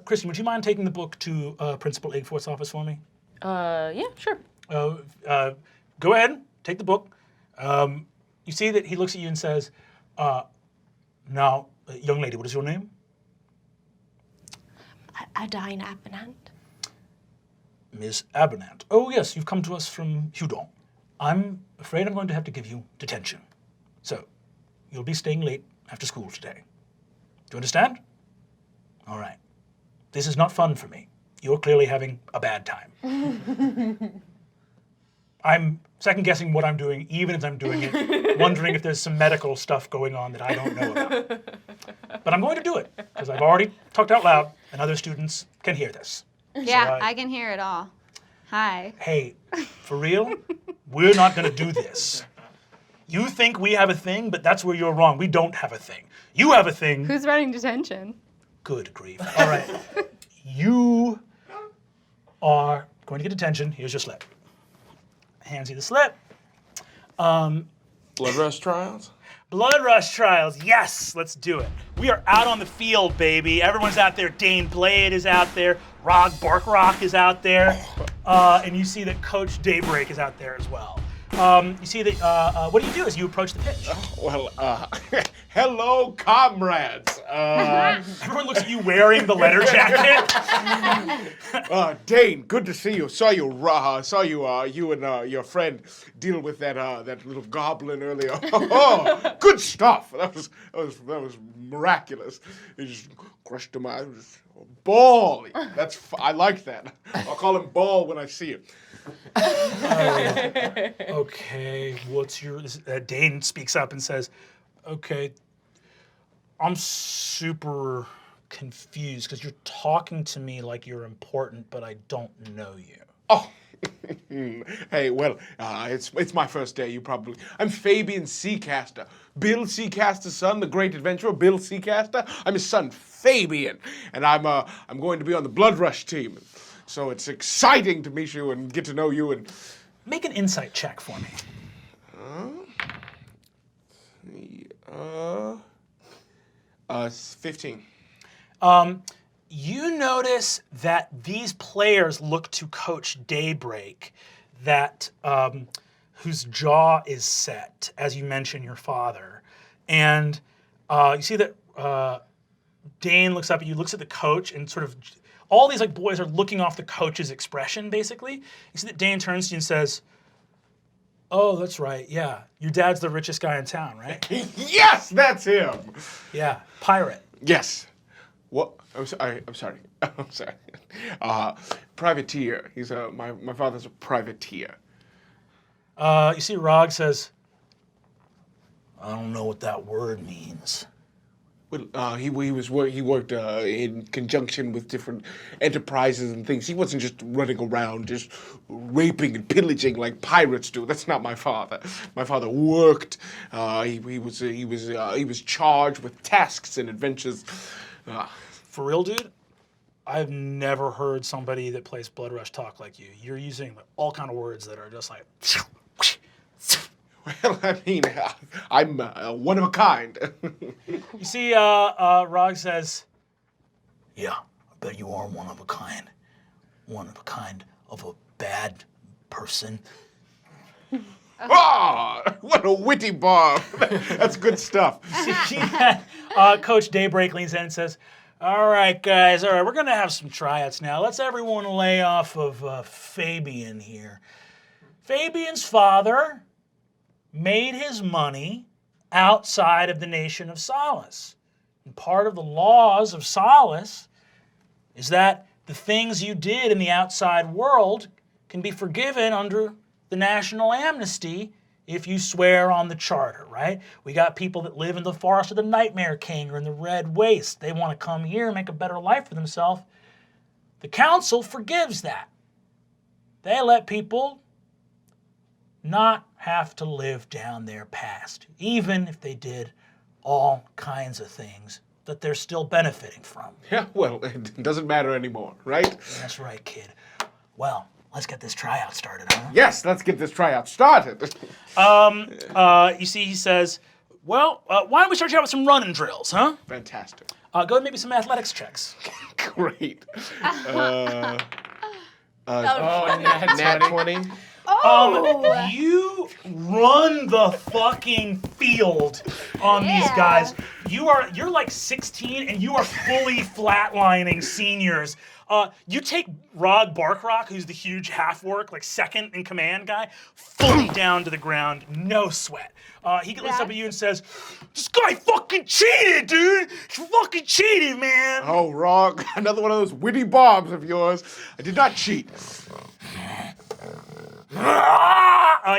Kristen, would you mind taking the book to Principal Egforth's office for me? Yeah, sure. Go ahead, take the book. You see that he looks at you and says, "Now, young lady, what is your name?" Adaine Abernant. Miss Abernant. Oh, yes, you've come to us from Hudon. I'm afraid I'm going to have to give you detention. So, you'll be staying late after school today. Do you understand? All right. This is not fun for me. You're clearly having a bad time. I'm second-guessing what I'm doing, even as I'm doing it, wondering if there's some medical stuff going on that I don't know about. But I'm going to do it, because I've already talked out loud, and other students can hear this. Yeah, So I can hear it all. Hi. Hey, for real, we're not going to do this. You think we have a thing, but that's where you're wrong. We don't have a thing. You have a thing. Who's running detention? Good grief. All right. You are going to get detention. Here's your slip. Hands you the slip. Blood rush trials? Blood Rush Trials, yes, let's do it. We are out on the field, baby. Everyone's out there. Dane Blade is out there. Rog Barkrock is out there. And you see that Coach Daybreak is out there as well. You see that, what do? As you approach the pitch? Well, hello, comrades. Everyone looks at you wearing the letter jacket. Dane, good to see you. Saw you, you and your friend deal with that little goblin earlier. Oh, good stuff. That was miraculous. He just crushed him out. Ball. I like that. I'll call him Ball when I see him. Okay, what's your... Dane speaks up and says, "Okay, I'm super confused because you're talking to me like you're important, but I don't know you." Oh, Hey, well, it's my first day. I'm Fabian Seacaster, Bill Seacaster's son, the great adventurer, Bill Seacaster. I'm his son, Fabian, and I'm going to be on the Blood Rush team. So it's exciting to meet you and get to know you and. Make an insight check for me. 15. You notice that these players look to Coach Daybreak, that whose jaw is set, as you mentioned your father, and you see that Dane looks up at you, looks at the coach, and sort of all these like boys are looking off the coach's expression. Basically, you see that Dane turns to you and says, "Oh, that's right. Yeah, your dad's the richest guy in town, right?" Yes, that's him. Yeah, pirate. Yes. What? I'm sorry. Privateer. He's my father's a privateer. You see Rog says, "I don't know what that word means." Well, he worked in conjunction with different enterprises and things. He wasn't just running around just raping and pillaging like pirates do. That's not my father. My father worked. He was charged with tasks and adventures. For real, dude, I've never heard somebody that plays Blood Rush talk like you. You're using all kind of words that are just like. Well, I mean, I'm one of a kind. You see, Rog says, "Yeah, I bet you are one of a kind. One of a kind of a bad person." What a witty bomb. That's good stuff. Coach Daybreak leans in and says, all right, guys, all right, we're going to have some tryouts now. Let's everyone lay off of Fabian here. Fabian's father made his money outside of the nation of Solace. And part of the laws of Solace is that the things you did in the outside world can be forgiven under the national amnesty if you swear on the charter, right? We got people that live in the forest of the Nightmare King or in the Red Waste. They want to come here and make a better life for themselves. The council forgives that. They let people not have to live down their past, even if they did all kinds of things that they're still benefiting from. Yeah, well, it doesn't matter anymore, right? That's right, kid. Well, let's get this tryout started, huh? Yes, let's get this tryout started. You see, he says, well, why don't we start you out with some running drills, huh? Fantastic. Go ahead and maybe some athletics checks. Great. Nat 20. You run the fucking field on these guys. You're like 16 and you are fully flatlining seniors. You take Rod Barkrock, who's the huge half-orc, like second in command guy, fully down to the ground, no sweat. He looks up at you and says, this guy fucking cheated, dude! He fucking cheated, man! Oh, Rog, another one of those witty bombs of yours. I did not cheat.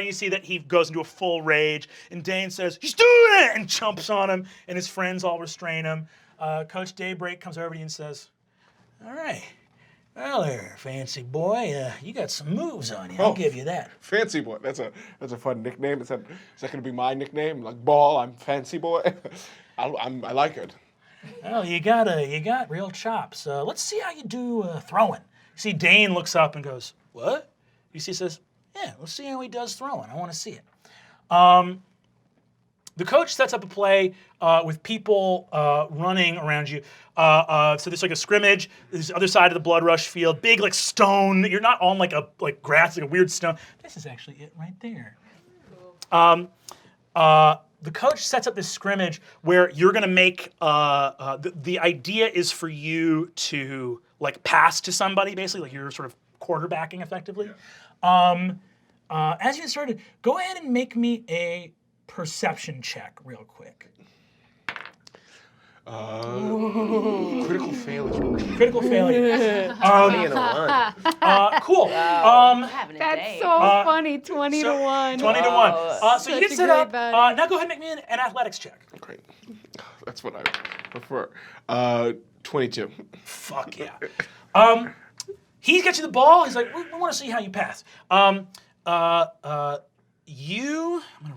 You see that he goes into a full rage, and Dane says, he's doing it! And jumps on him, and his friends all restrain him. Coach Daybreak comes over to you and says, all right. Well there, fancy boy, you got some moves on you, I'll give you that. Fancy boy, that's a fun nickname. Is that going to be my nickname? Like Ball, I'm Fancy Boy? I like it. Well, you got real chops. Let's see how you do throwing. You see Dane looks up and goes, what? You see, says, yeah, let's see how he does throwing. I want to see it. The coach sets up a play with people running around you. So there's like a scrimmage. There's the other side of the Blood Rush field. Big like stone. You're not on like grass, like a weird stone. This is actually it right there. The coach sets up this scrimmage where you're gonna make. The idea is for you to like pass to somebody, basically, like you're sort of quarterbacking effectively. Yeah. As you get started, go ahead and make me a perception check real quick. Critical failure. Critical failure. 20 and a 1. Cool. That's so funny. 20 to 1. 20 to 1. So you get set up. Now go ahead and make me an athletics check. Great. That's what I prefer. 22. Fuck yeah. he gets you the ball. He's like, we want to see how you pass. I'm going to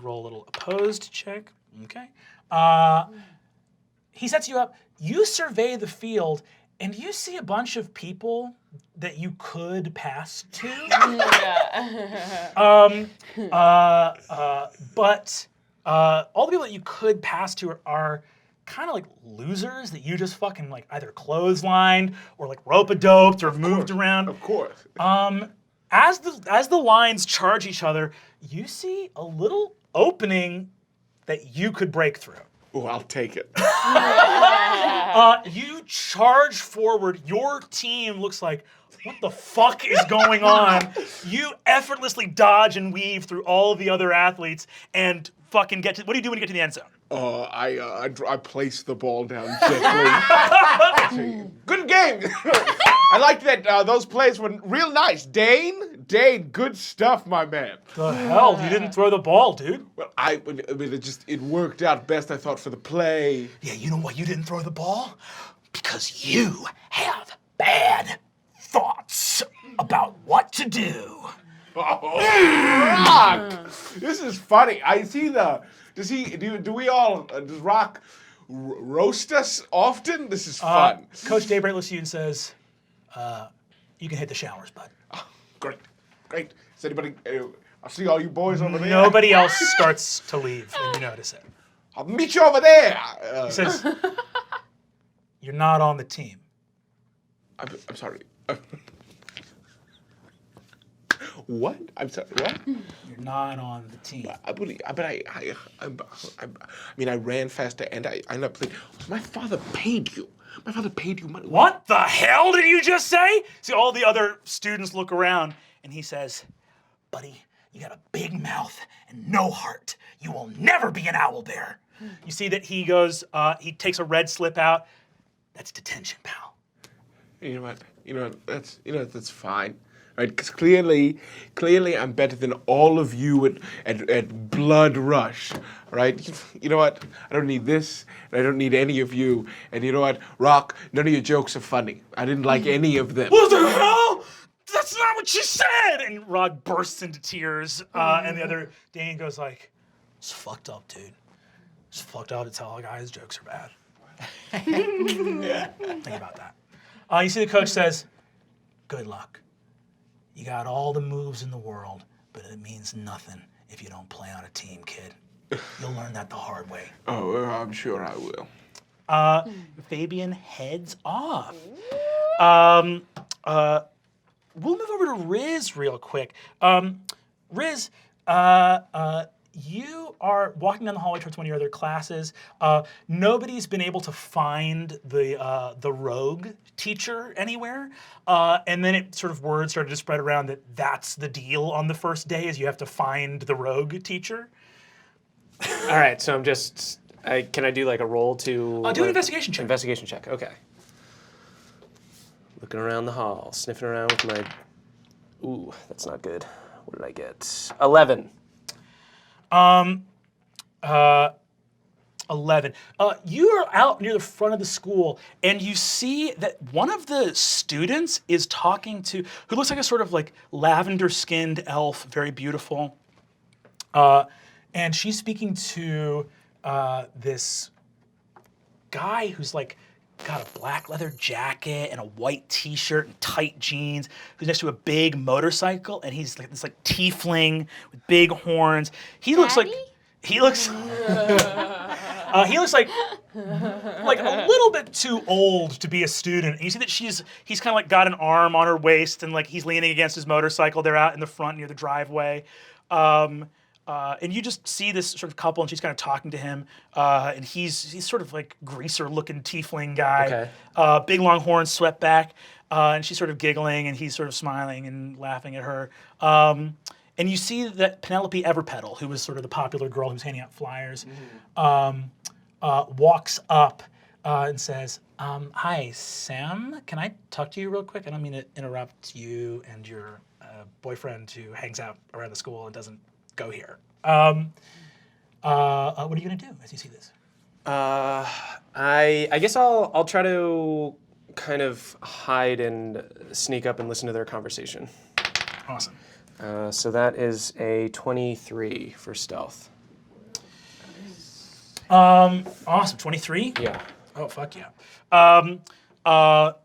roll a little opposed check. Okay. He sets you up. You survey the field, and you see a bunch of people that you could pass to. But all the people that you could pass to are kind of like losers that you just fucking like either clotheslined or like rope-a-doped or moved around. Of course. As the lines charge each other, you see a little opening that you could break through. Oh, I'll take it. You charge forward. Your team looks like, what the fuck is going on? You effortlessly dodge and weave through all of the other athletes and fucking get to. What do you do when you get to the end zone? I place the ball down gently. Good game. I like that. Those plays were real nice. Dane, good stuff, my man. The hell? You didn't throw the ball, dude. Well, I mean, it worked out best, I thought, for the play. Yeah, you know why you didn't throw the ball? Because you have bad thoughts about what to do. Oh, Rock! This is funny. I see the. Does Rock roast us often? This is fun. Coach Daybreak looks at you and says, you can hit the showers, bud. Oh, great. Is anybody, I'll see all you boys over there. Nobody else starts to leave, and you notice it. I'll meet you over there. He says, you're not on the team. I'm sorry. What? I'm sorry. What? You're not on the team. I mean, I ran faster and I ended up playing. My father paid you. My father paid you money. What the hell did you just say? See, all the other students look around, and he says, buddy, you got a big mouth and no heart. You will never be an owlbear. You see that he goes, he takes a red slip out. That's detention, pal. You know what? That's fine. Right, because clearly I'm better than all of you at Blood Rush, right? You know what? I don't need this, and I don't need any of you. And you know what? Rock, none of your jokes are funny. I didn't like any of them. What the hell? That's not what she said! And Rock bursts into tears, and the other Dane goes like, it's fucked up, dude. It's fucked up to tell a guy his jokes are bad. Think about that. You see the coach says, good luck. You got all the moves in the world, but it means nothing if you don't play on a team, kid. You'll learn that the hard way. Oh, I'm sure I will. Fabian heads off. We'll move over to Riz real quick. Riz, you are walking down the hallway towards one of your other classes. Nobody's been able to find the rogue teacher anywhere. And then it sort of word started to spread around that that's the deal on the first day is you have to find the rogue teacher. All right, so I'm just, can I do like a roll to? Do an investigation check. Investigation check, okay. Looking around the hall, sniffing around with my, ooh, that's not good. What did I get? 11. 11. You are out near the front of the school, and you see that one of the students is talking to, who looks like a sort of like lavender-skinned elf, very beautiful. And she's speaking to this guy who's like got a black leather jacket and a white t-shirt and tight jeans, who's next to a big motorcycle, and he's like this like tiefling with big horns. He looks like he looks like a little bit too old to be a student. And you see that he's kind of like got an arm on her waist and like he's leaning against his motorcycle. They're out in the front near the driveway. And you just see this sort of couple, and she's kind of talking to him, and he's sort of like greaser-looking tiefling guy, okay. Big long horns swept back, and she's sort of giggling, and he's sort of smiling and laughing at her. And you see that Penelope Everpetal, who was sort of the popular girl who was handing out flyers, walks up and says, "Hi, Sam. Can I talk to you real quick? I don't mean to interrupt you and your boyfriend who hangs out around the school and doesn't go here. What are you gonna do as you see this? I guess I'll try to kind of hide and sneak up and listen to their conversation. Awesome. So that is a 23 for stealth. Awesome. 23? Yeah. Oh, fuck yeah.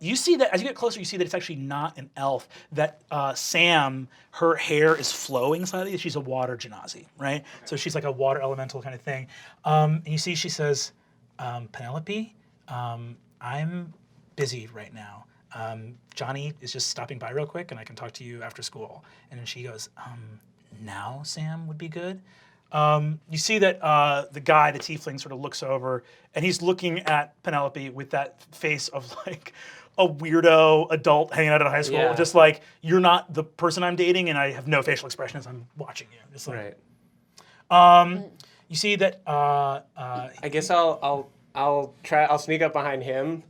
You see that, as you get closer, you see that it's actually not an elf. That Sam, her hair is flowing slightly. She's a water genasi, right? So she's like a water elemental kind of thing. And you see she says, Penelope, I'm busy right now. Johnny is just stopping by real quick and I can talk to you after school. And then she goes, now Sam would be good. You see that the guy, the tiefling, sort of looks over and he's looking at Penelope with that face of like a weirdo adult hanging out at high school. Yeah. Just like, you're not the person I'm dating and I have no facial expression as I'm watching you. Just like, Right. You see that I guess I'll sneak up behind him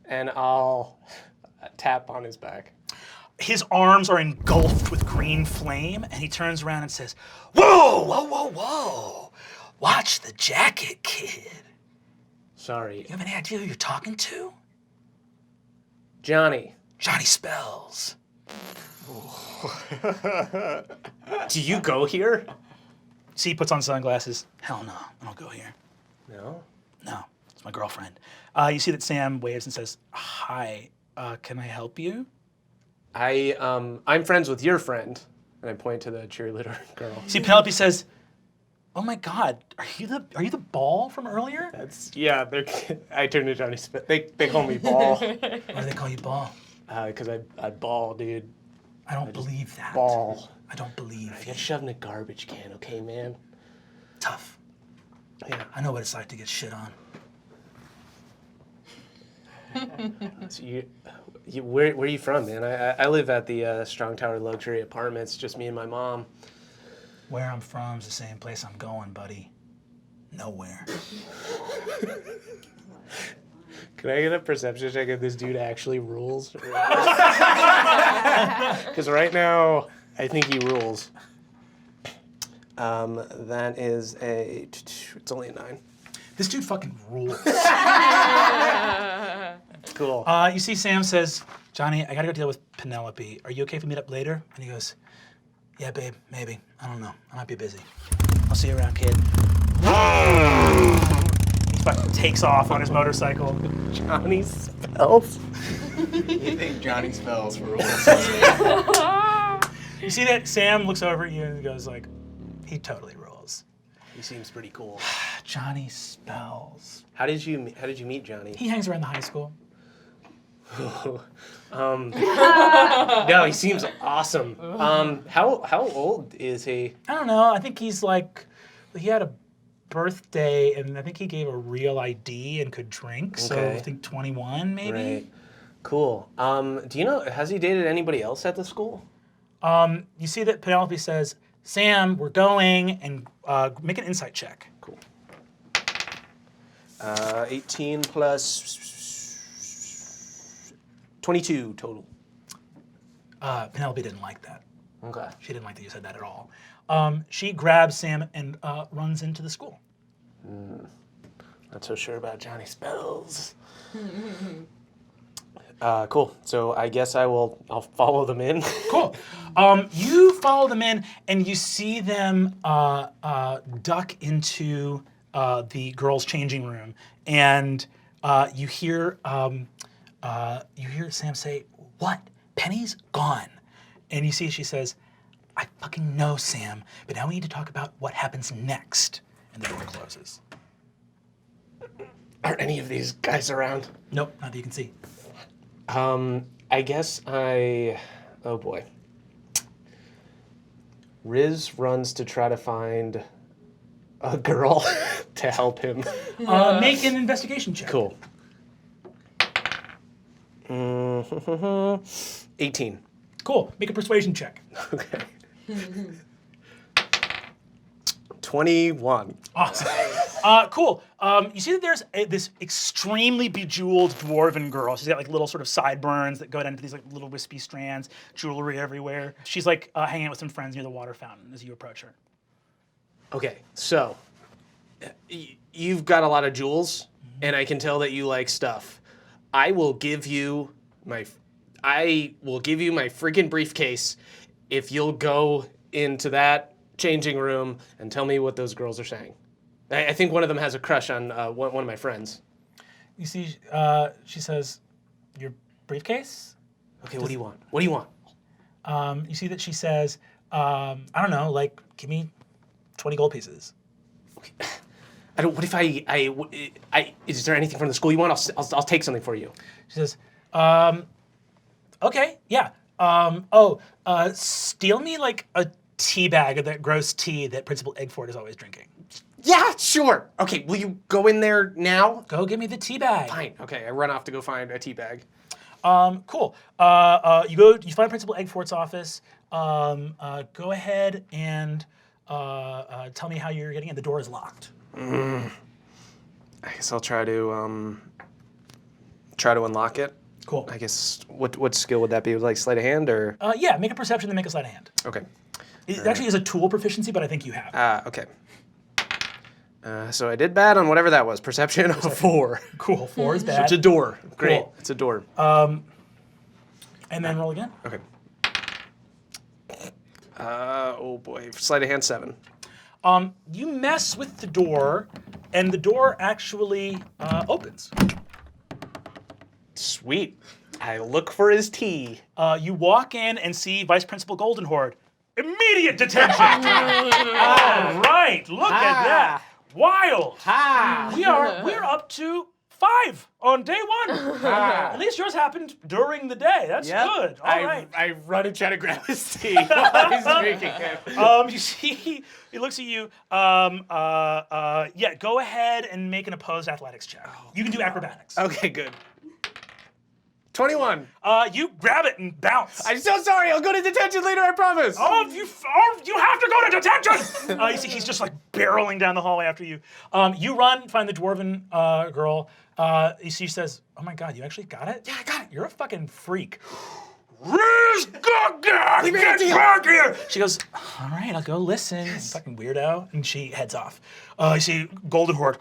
and I'll tap on his back. his arms are engulfed with green flame, and he turns around and says, "Whoa, whoa, whoa, whoa! Watch the jacket, kid." Sorry. You have any idea who you're talking to? Johnny. Johnny Spells. Do you go here? See, he puts on sunglasses. Hell no, I don't go here. No? No, it's my girlfriend. You see that Sam waves and says, "Hi, can I help you?" I'm friends with your friend. And I point to the cheerleader girl. See, Penelope says, "Oh my God, are you the ball from earlier?" I turn to Johnny Spit. They call me Ball. Why do they call you ball? Because I ball, dude. I don't believe that. Ball. I don't believe I you. get shoved in a garbage can, okay, man? Tough. Yeah. I know what it's like to get shit on. So where are you from, man? I live at the Strong Tower Luxury Apartments, just me and my mom. Where I'm from is the same place I'm going, buddy. Nowhere. Can I get a perception check if this dude actually rules? Because right now, I think he rules. That is it's only a 9. This dude fucking rules. Cool. You see Sam says, "Johnny, I gotta go deal with Penelope. Are you okay if we meet up later?" And he goes, "Yeah, babe, maybe. I don't know. I might be busy. I'll see you around, kid." He fucking takes off on his motorcycle. Johnny Spells. You think Johnny Spells rules? You see that Sam looks over at you and goes like, "He totally rules." He seems pretty cool. Johnny Spells. How did you meet Johnny? He hangs around the high school. No, he seems awesome. How old is he? I don't know. I think he's like, he had a birthday, and I think he gave a real ID and could drink. So Okay. I think 21, maybe. Right. Cool. Do you know, has he dated anybody else at the school? You see that Penelope says, "Sam, we're going," and make an insight check. Cool. 18 plus 22 total. Penelope didn't like that. Okay. She didn't like that you said that at all. She grabs Sam and runs into the school. Not so sure about Johnny Spells. Cool. So I guess I'll follow them in. Cool. You follow them in, and you see them duck into the girls' changing room, and you hear Sam say, "What? Penny's gone." And you see she says, "I fucking know, Sam, but now we need to talk about what happens next." And the door closes. Are any of these guys around? Nope, not that you can see. I guess oh boy. Riz runs to try to find a girl to help him. Make an investigation check. Cool. 18. Cool. Make a persuasion check. Okay. 21. Awesome. Cool. You see that there's this extremely bejeweled dwarven girl. She's got like little sort of sideburns that go down to these like little wispy strands, jewelry everywhere. She's like hanging out with some friends near the water fountain as you approach her. Okay, so you've got a lot of jewels, and I can tell that you like stuff. I will give you my freaking briefcase if you'll go into that changing room and tell me what those girls are saying. I think one of them has a crush on one of my friends. You see, she says, your briefcase? Okay, what do you want? What do you want? You see that she says, I don't know, like, give me 20 gold pieces. Okay. What if is there anything from the school you want? I'll take something for you. She says, okay, yeah. Steal me like a tea bag of that gross tea that Principal Eggford is always drinking. Yeah, sure. Okay, will you go in there now? Go get me the tea bag. Fine. Okay, I run off to go find a tea bag. Cool. You find Principal Eggford's office. Go ahead and tell me how you're getting in. The door is locked. I guess I'll try to unlock it. Cool. I guess what skill would that be? Like sleight of hand or? Yeah, make a perception and make a sleight of hand. Okay. It actually is a tool proficiency, but I think you have. Okay. So I did bad on whatever that was. Perception of 4. Cool. 4 is bad. So it's a door. Great. Cool. It's a door. And then roll again. Okay. Oh boy. Sleight of hand 7. You mess with the door, and the door actually opens. Sweet. I look for his tea. You walk in and see Vice Principal Goldenhorde. Immediate detention! All right, look at that. Wild. We're up to 5 on day 1. At least yours happened during the day. That's good. All right. I run and try to grab his tea while he's drinking it. You see, he looks at you. Yeah, go ahead and make an opposed athletics check. You can do acrobatics. Okay, good. 21. You grab it and bounce. I'm so sorry. I'll go to detention later, I promise. You have to go to detention! You see, he's just like barreling down the hallway after you. You run, find the dwarven girl. You see, she says, oh my God, you actually got it? Yeah, I got it. You're a fucking freak. Riz Gukgak! Get back here! She goes, all right, I'll go listen. Yes. Fucking weirdo. And she heads off. You see Goldenhorde.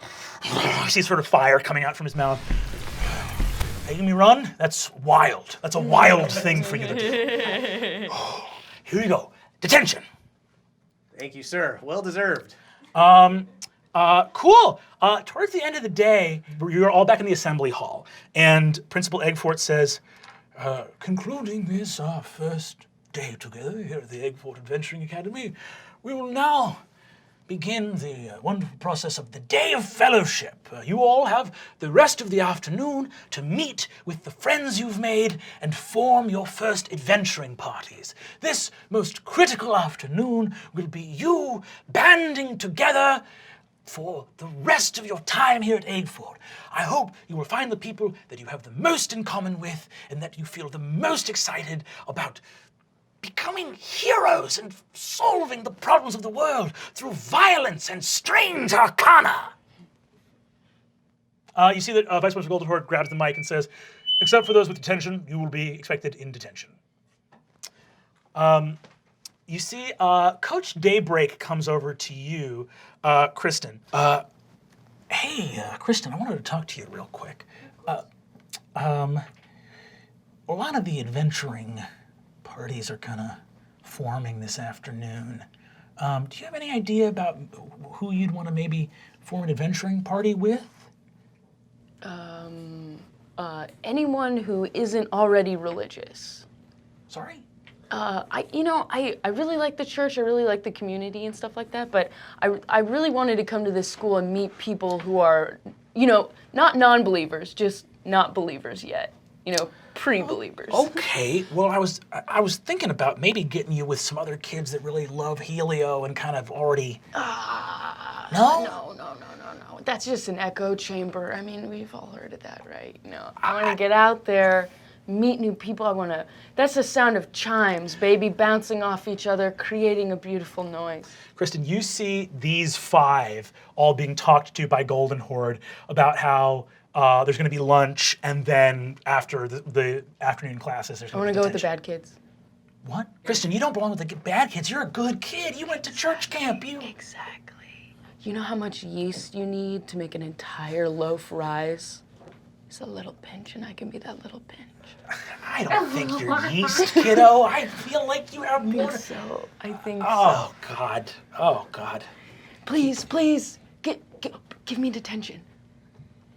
You see sort of fire coming out from his mouth. Making me run? That's wild. That's a wild thing for you to do. Here you go. Detention. Thank you, sir. Well deserved. Cool. Towards the end of the day, you're all back in the assembly hall, and Principal Eggford says, concluding this, our first day together here at the Eggford Adventuring Academy, we will now begin the wonderful process of the Day of Fellowship. You all have the rest of the afternoon to meet with the friends you've made and form your first adventuring parties. This most critical afternoon will be you banding together for the rest of your time here at Eggford. I hope you will find the people that you have the most in common with and that you feel the most excited about becoming heroes and solving the problems of the world through violence and strange arcana. You see that Vice Principal Goldenhorde grabs the mic and says, except for those with detention, you will be expected in detention. You see Coach Daybreak comes over to you, Kristen. Hey, Kristen, I wanted to talk to you real quick. A lot of the adventuring parties are kind of forming this afternoon. Do you have any idea about who you'd want to maybe form an adventuring party with? Anyone who isn't already religious. Sorry? I really like the church, I really like the community and stuff like that, but I really wanted to come to this school and meet people who are, not non-believers, just not believers yet. Pre-believers. Okay. Well, I was thinking about maybe getting you with some other kids that really love Helio and kind of already. No. No. That's just an echo chamber. I mean, we've all heard of that, right? I want to get out there, meet new people. That's the sound of chimes, baby, bouncing off each other, creating a beautiful noise. Kristen, you see these 5 all being talked to by Goldenhorde about how there's going to be lunch, and then after the afternoon classes, there's going to be I want to go with the bad kids. What? Kristen, you don't belong with the bad kids. You're a good kid. You went to church camp. Exactly. You know how much yeast you need to make an entire loaf rise? Just a little pinch, and I can be that little pinch. I don't think you're yeast, kiddo. I feel like you have more. I think so. Oh God. Oh God. Please, give me detention.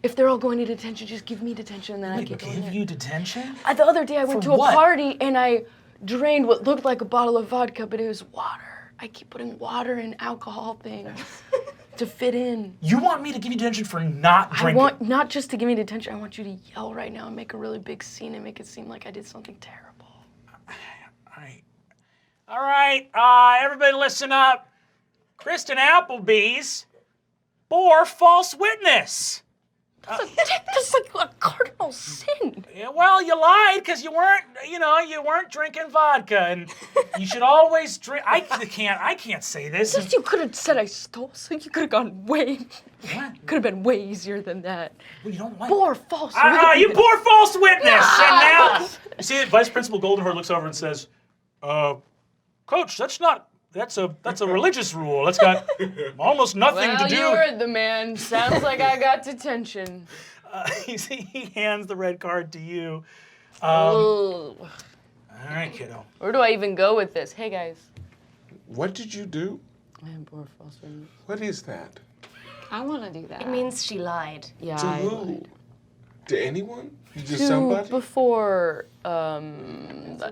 If they're all going to detention, just give me detention, and then I can go in Give there. you detention? The other day I went For to a what? party and I drained what looked like a bottle of vodka, but it was water. I keep putting water and alcohol things to fit in. You want me to give you detention for not drinking? I want not just to give me detention, I want you to yell right now and make a really big scene and make it seem like I did something terrible. All right, everybody listen up. Kristen Applebee's bore false witness. That's like a cardinal sin. Yeah, well, you lied because you weren't drinking vodka, and you should always drink. I can't say this. You could have said I stole, so you could have gone way. What? Could have been way easier than that. Well, you don't like. Bore false You bore false witness, and now you see that Vice Principal Goldenhorn looks over and says, "Coach, that's a religious rule. That's got almost nothing to do." You heard the man. Sounds like I got detention. You see, he hands the red card to you. Ooh. All right, kiddo. Where do I even go with this? Hey, guys. What did you do? I am poor false witness. What is that? I want to do that. It means she lied. Yeah, To I who? lied. To anyone? Just somebody? Before a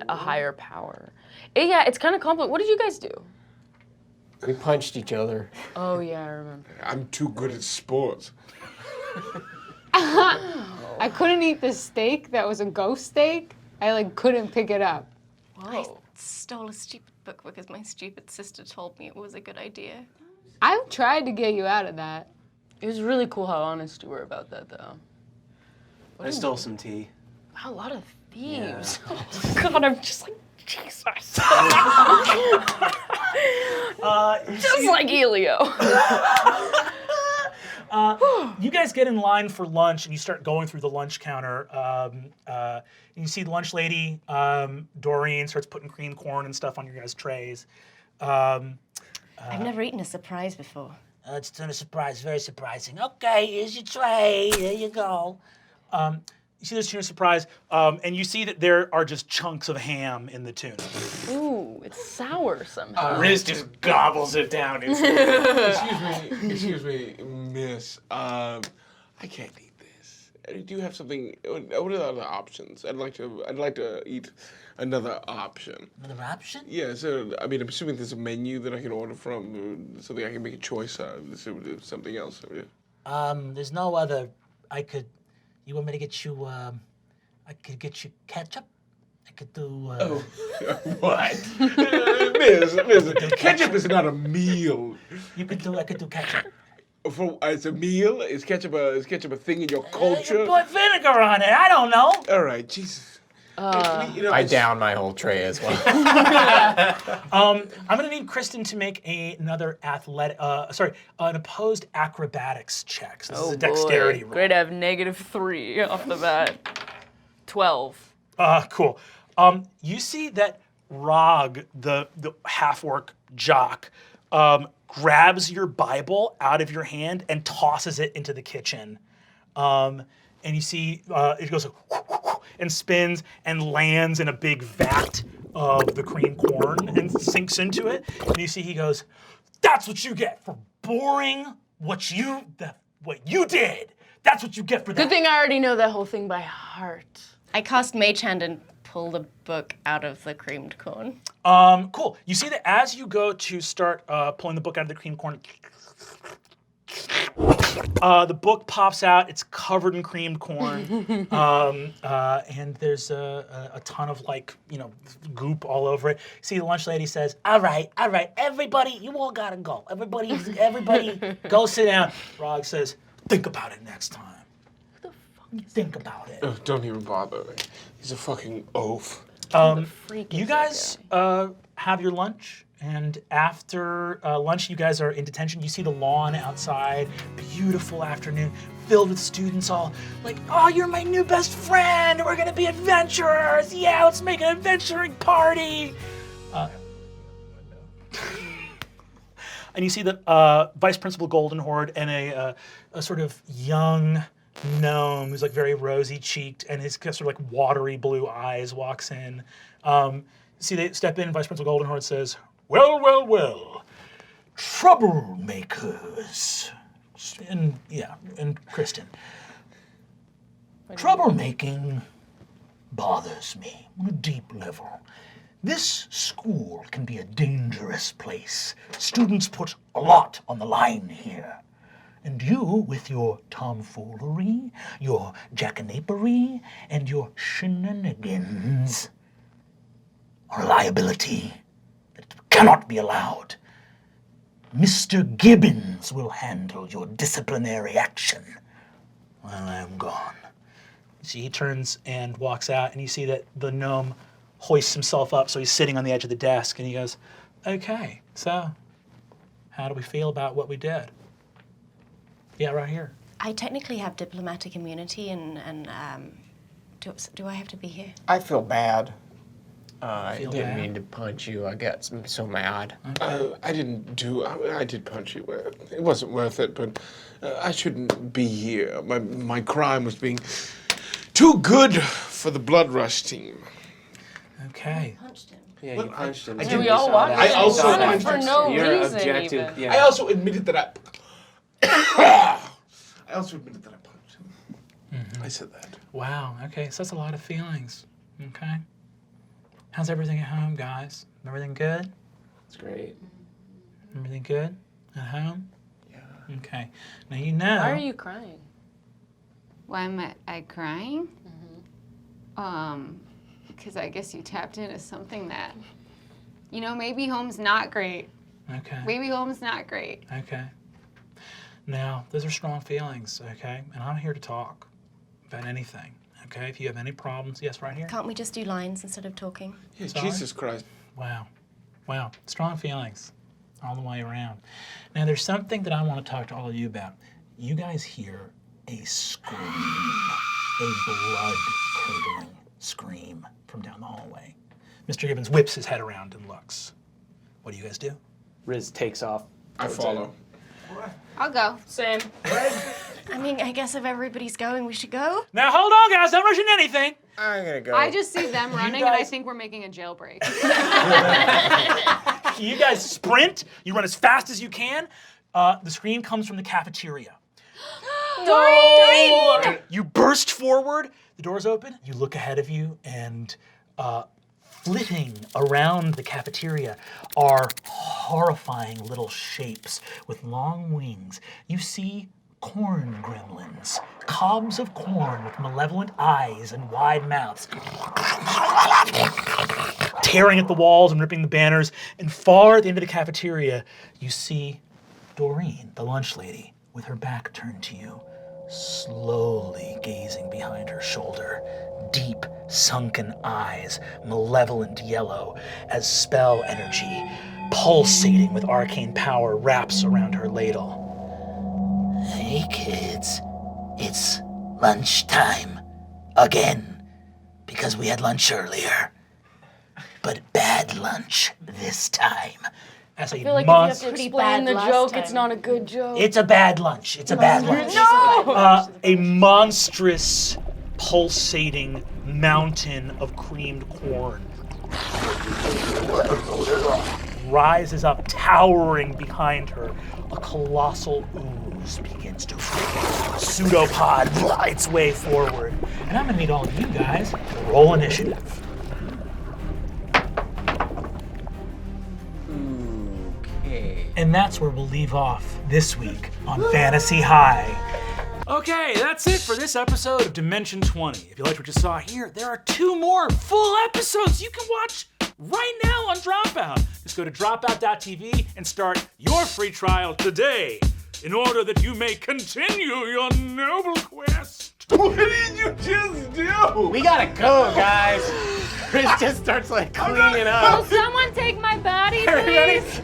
higher power. Yeah, it's kind of complicated. What did you guys do? We punched each other. Oh, yeah, I remember. I'm too good at sports. I couldn't eat the steak that was a ghost steak. I couldn't pick it up. I stole a stupid book because my stupid sister told me it was a good idea. I tried to get you out of that. It was really cool how honest you were about that, though. I stole some tea. Wow, a lot of thieves. Oh, God, I'm just like, Jesus. Just like Elio. You guys get in line for lunch, and you start going through the lunch counter. And you see the lunch lady, Doreen, starts putting cream corn and stuff on your guys' trays. I've never eaten a surprise before. It's a surprise, very surprising. Okay, here's your tray. There you go. You see this tuna surprise, and you see that there are just chunks of ham in the tuna. Ooh, it's sour somehow. Riz just gobbles it down. Excuse me, miss. I can't eat this. Do you have something? What are the other options? I'd like to eat another option. Another option? Yeah. So I'm assuming there's a menu that I can order from, something I can make a choice of. Something else. There's no other. You want me to get you? I could get you ketchup. I could do. What? Miss, ketchup is not a meal. I could do ketchup. As a meal? Is ketchup a thing in your culture? You put vinegar on it. I don't know. All right, Jesus. I down my whole tray as well. I'm gonna need Kristen to make another an opposed acrobatics check. So this is a dexterity roll. Great, I have -3 off the bat. 12. Cool. You see that Rog, the half-orc jock, grabs your Bible out of your hand and tosses it into the kitchen. And you see it goes and spins and lands in a big vat of the cream corn and sinks into it. And you see he goes, "That's what you get for boring what you did. That's what you get for that." Good thing I already know that whole thing by heart. I cast Mage Hand and pull the book out of the creamed corn. Cool. You see that as you go to start pulling the book out of the cream corn, the book pops out. It's covered in creamed corn, and there's a ton of goop all over it. See, the lunch lady says, "All right, everybody, you all gotta go. Everybody, go sit down." Rog says, "Think about it next time. Think about it." Oh, don't even bother. He's a fucking oaf. You guys have your lunch. And after lunch, you guys are in detention. You see the lawn outside, beautiful afternoon, filled with students all like, "Oh, you're my new best friend. We're gonna be adventurers. Yeah, let's make an adventuring party." And you see that Vice Principal Goldenhorn and a sort of young gnome who's like very rosy-cheeked and his sort of like watery blue eyes walks in. See, they step in, Vice Principal Goldenhorn says, well, well, well, troublemakers. And Kristen. Troublemaking bothers me on a deep level. This school can be a dangerous place. Students put a lot on the line here. And you, with your tomfoolery, your jackanapery, and your shenanigans, are a liability that cannot be allowed. Mr. Gibbons will handle your disciplinary action while I'm gone. See, he turns and walks out, and you see that the gnome hoists himself up, so he's sitting on the edge of the desk, and he goes, okay, so how do we feel about what we did? Yeah, right here. I technically have diplomatic immunity, and do I have to be here? I feel bad. I Feel didn't bad? mean to punch you. I got so mad. I did punch you. It wasn't worth it, but I shouldn't be here. My crime was being too good for the Blood Rush team. Okay. Punched him. Yeah, you punched him. did. We all watched I it. also Done it punched for him. no You're reason objective. even. Yeah. I also admitted that I punched him. I said that. Wow, okay, so that's a lot of feelings. Okay. How's everything at home, guys? Everything good? It's great. Everything good at home? Yeah. Okay. Now you know. Why are you crying? Why am I crying? Because I guess you tapped into something that, maybe home's not great. Okay. Maybe home's not great. Okay. Now, those are strong feelings, okay? And I'm here to talk about anything, okay? If you have any problems, yes, right here. Can't we just do lines instead of talking? Yeah, Sorry? Jesus Christ. Wow. Wow. Strong feelings all the way around. Now, there's something that I want to talk to all of you about. You guys hear a scream, a blood-curdling scream from down the hallway. Mr. Gibbons whips his head around and looks. What do you guys do? Riz takes off. I follow. I'll go. Same. I mean, I guess if everybody's going, we should go. Now, hold on, guys. Don't rush into anything. I'm gonna go. I just see them running, and I guys- think we're making a jailbreak. You guys sprint. You run as fast as you can. The scream comes from the cafeteria. Doreen! You burst forward. The doors open. You look ahead of you, and flitting around the cafeteria are horrifying little shapes with long wings. You see corn gremlins, cobs of corn with malevolent eyes and wide mouths, tearing at the walls and ripping the banners. And far at the end of the cafeteria, you see Doreen, the lunch lady, with her back turned to you, slowly gazing behind her shoulder, deep, sunken eyes, malevolent yellow, as spell energy, pulsating with arcane power, wraps around her ladle. Hey, kids. It's lunchtime. Again. Because we had lunch earlier. But bad lunch this time. As a I feel like if you have to Pretty explain bad the last joke, time. it's not a good joke. It's a bad lunch. It's a bad lunch. No! A monstrous, pulsating mountain of creamed corn rises up, towering behind her. A colossal ooze begins to pseudopod its way forward. And I'm gonna need all of you guys to roll initiative. Okay. And that's where we'll leave off this week on Fantasy High. Okay, that's it for this episode of Dimension 20. If you liked what you saw here, there are 2 more full episodes you can watch right now on Dropout. Just go to dropout.tv and start your free trial today in order that you may continue your noble quest. What did you just do? We gotta go, guys. Riz just starts like cleaning Will up. someone take my body, please? Everybody,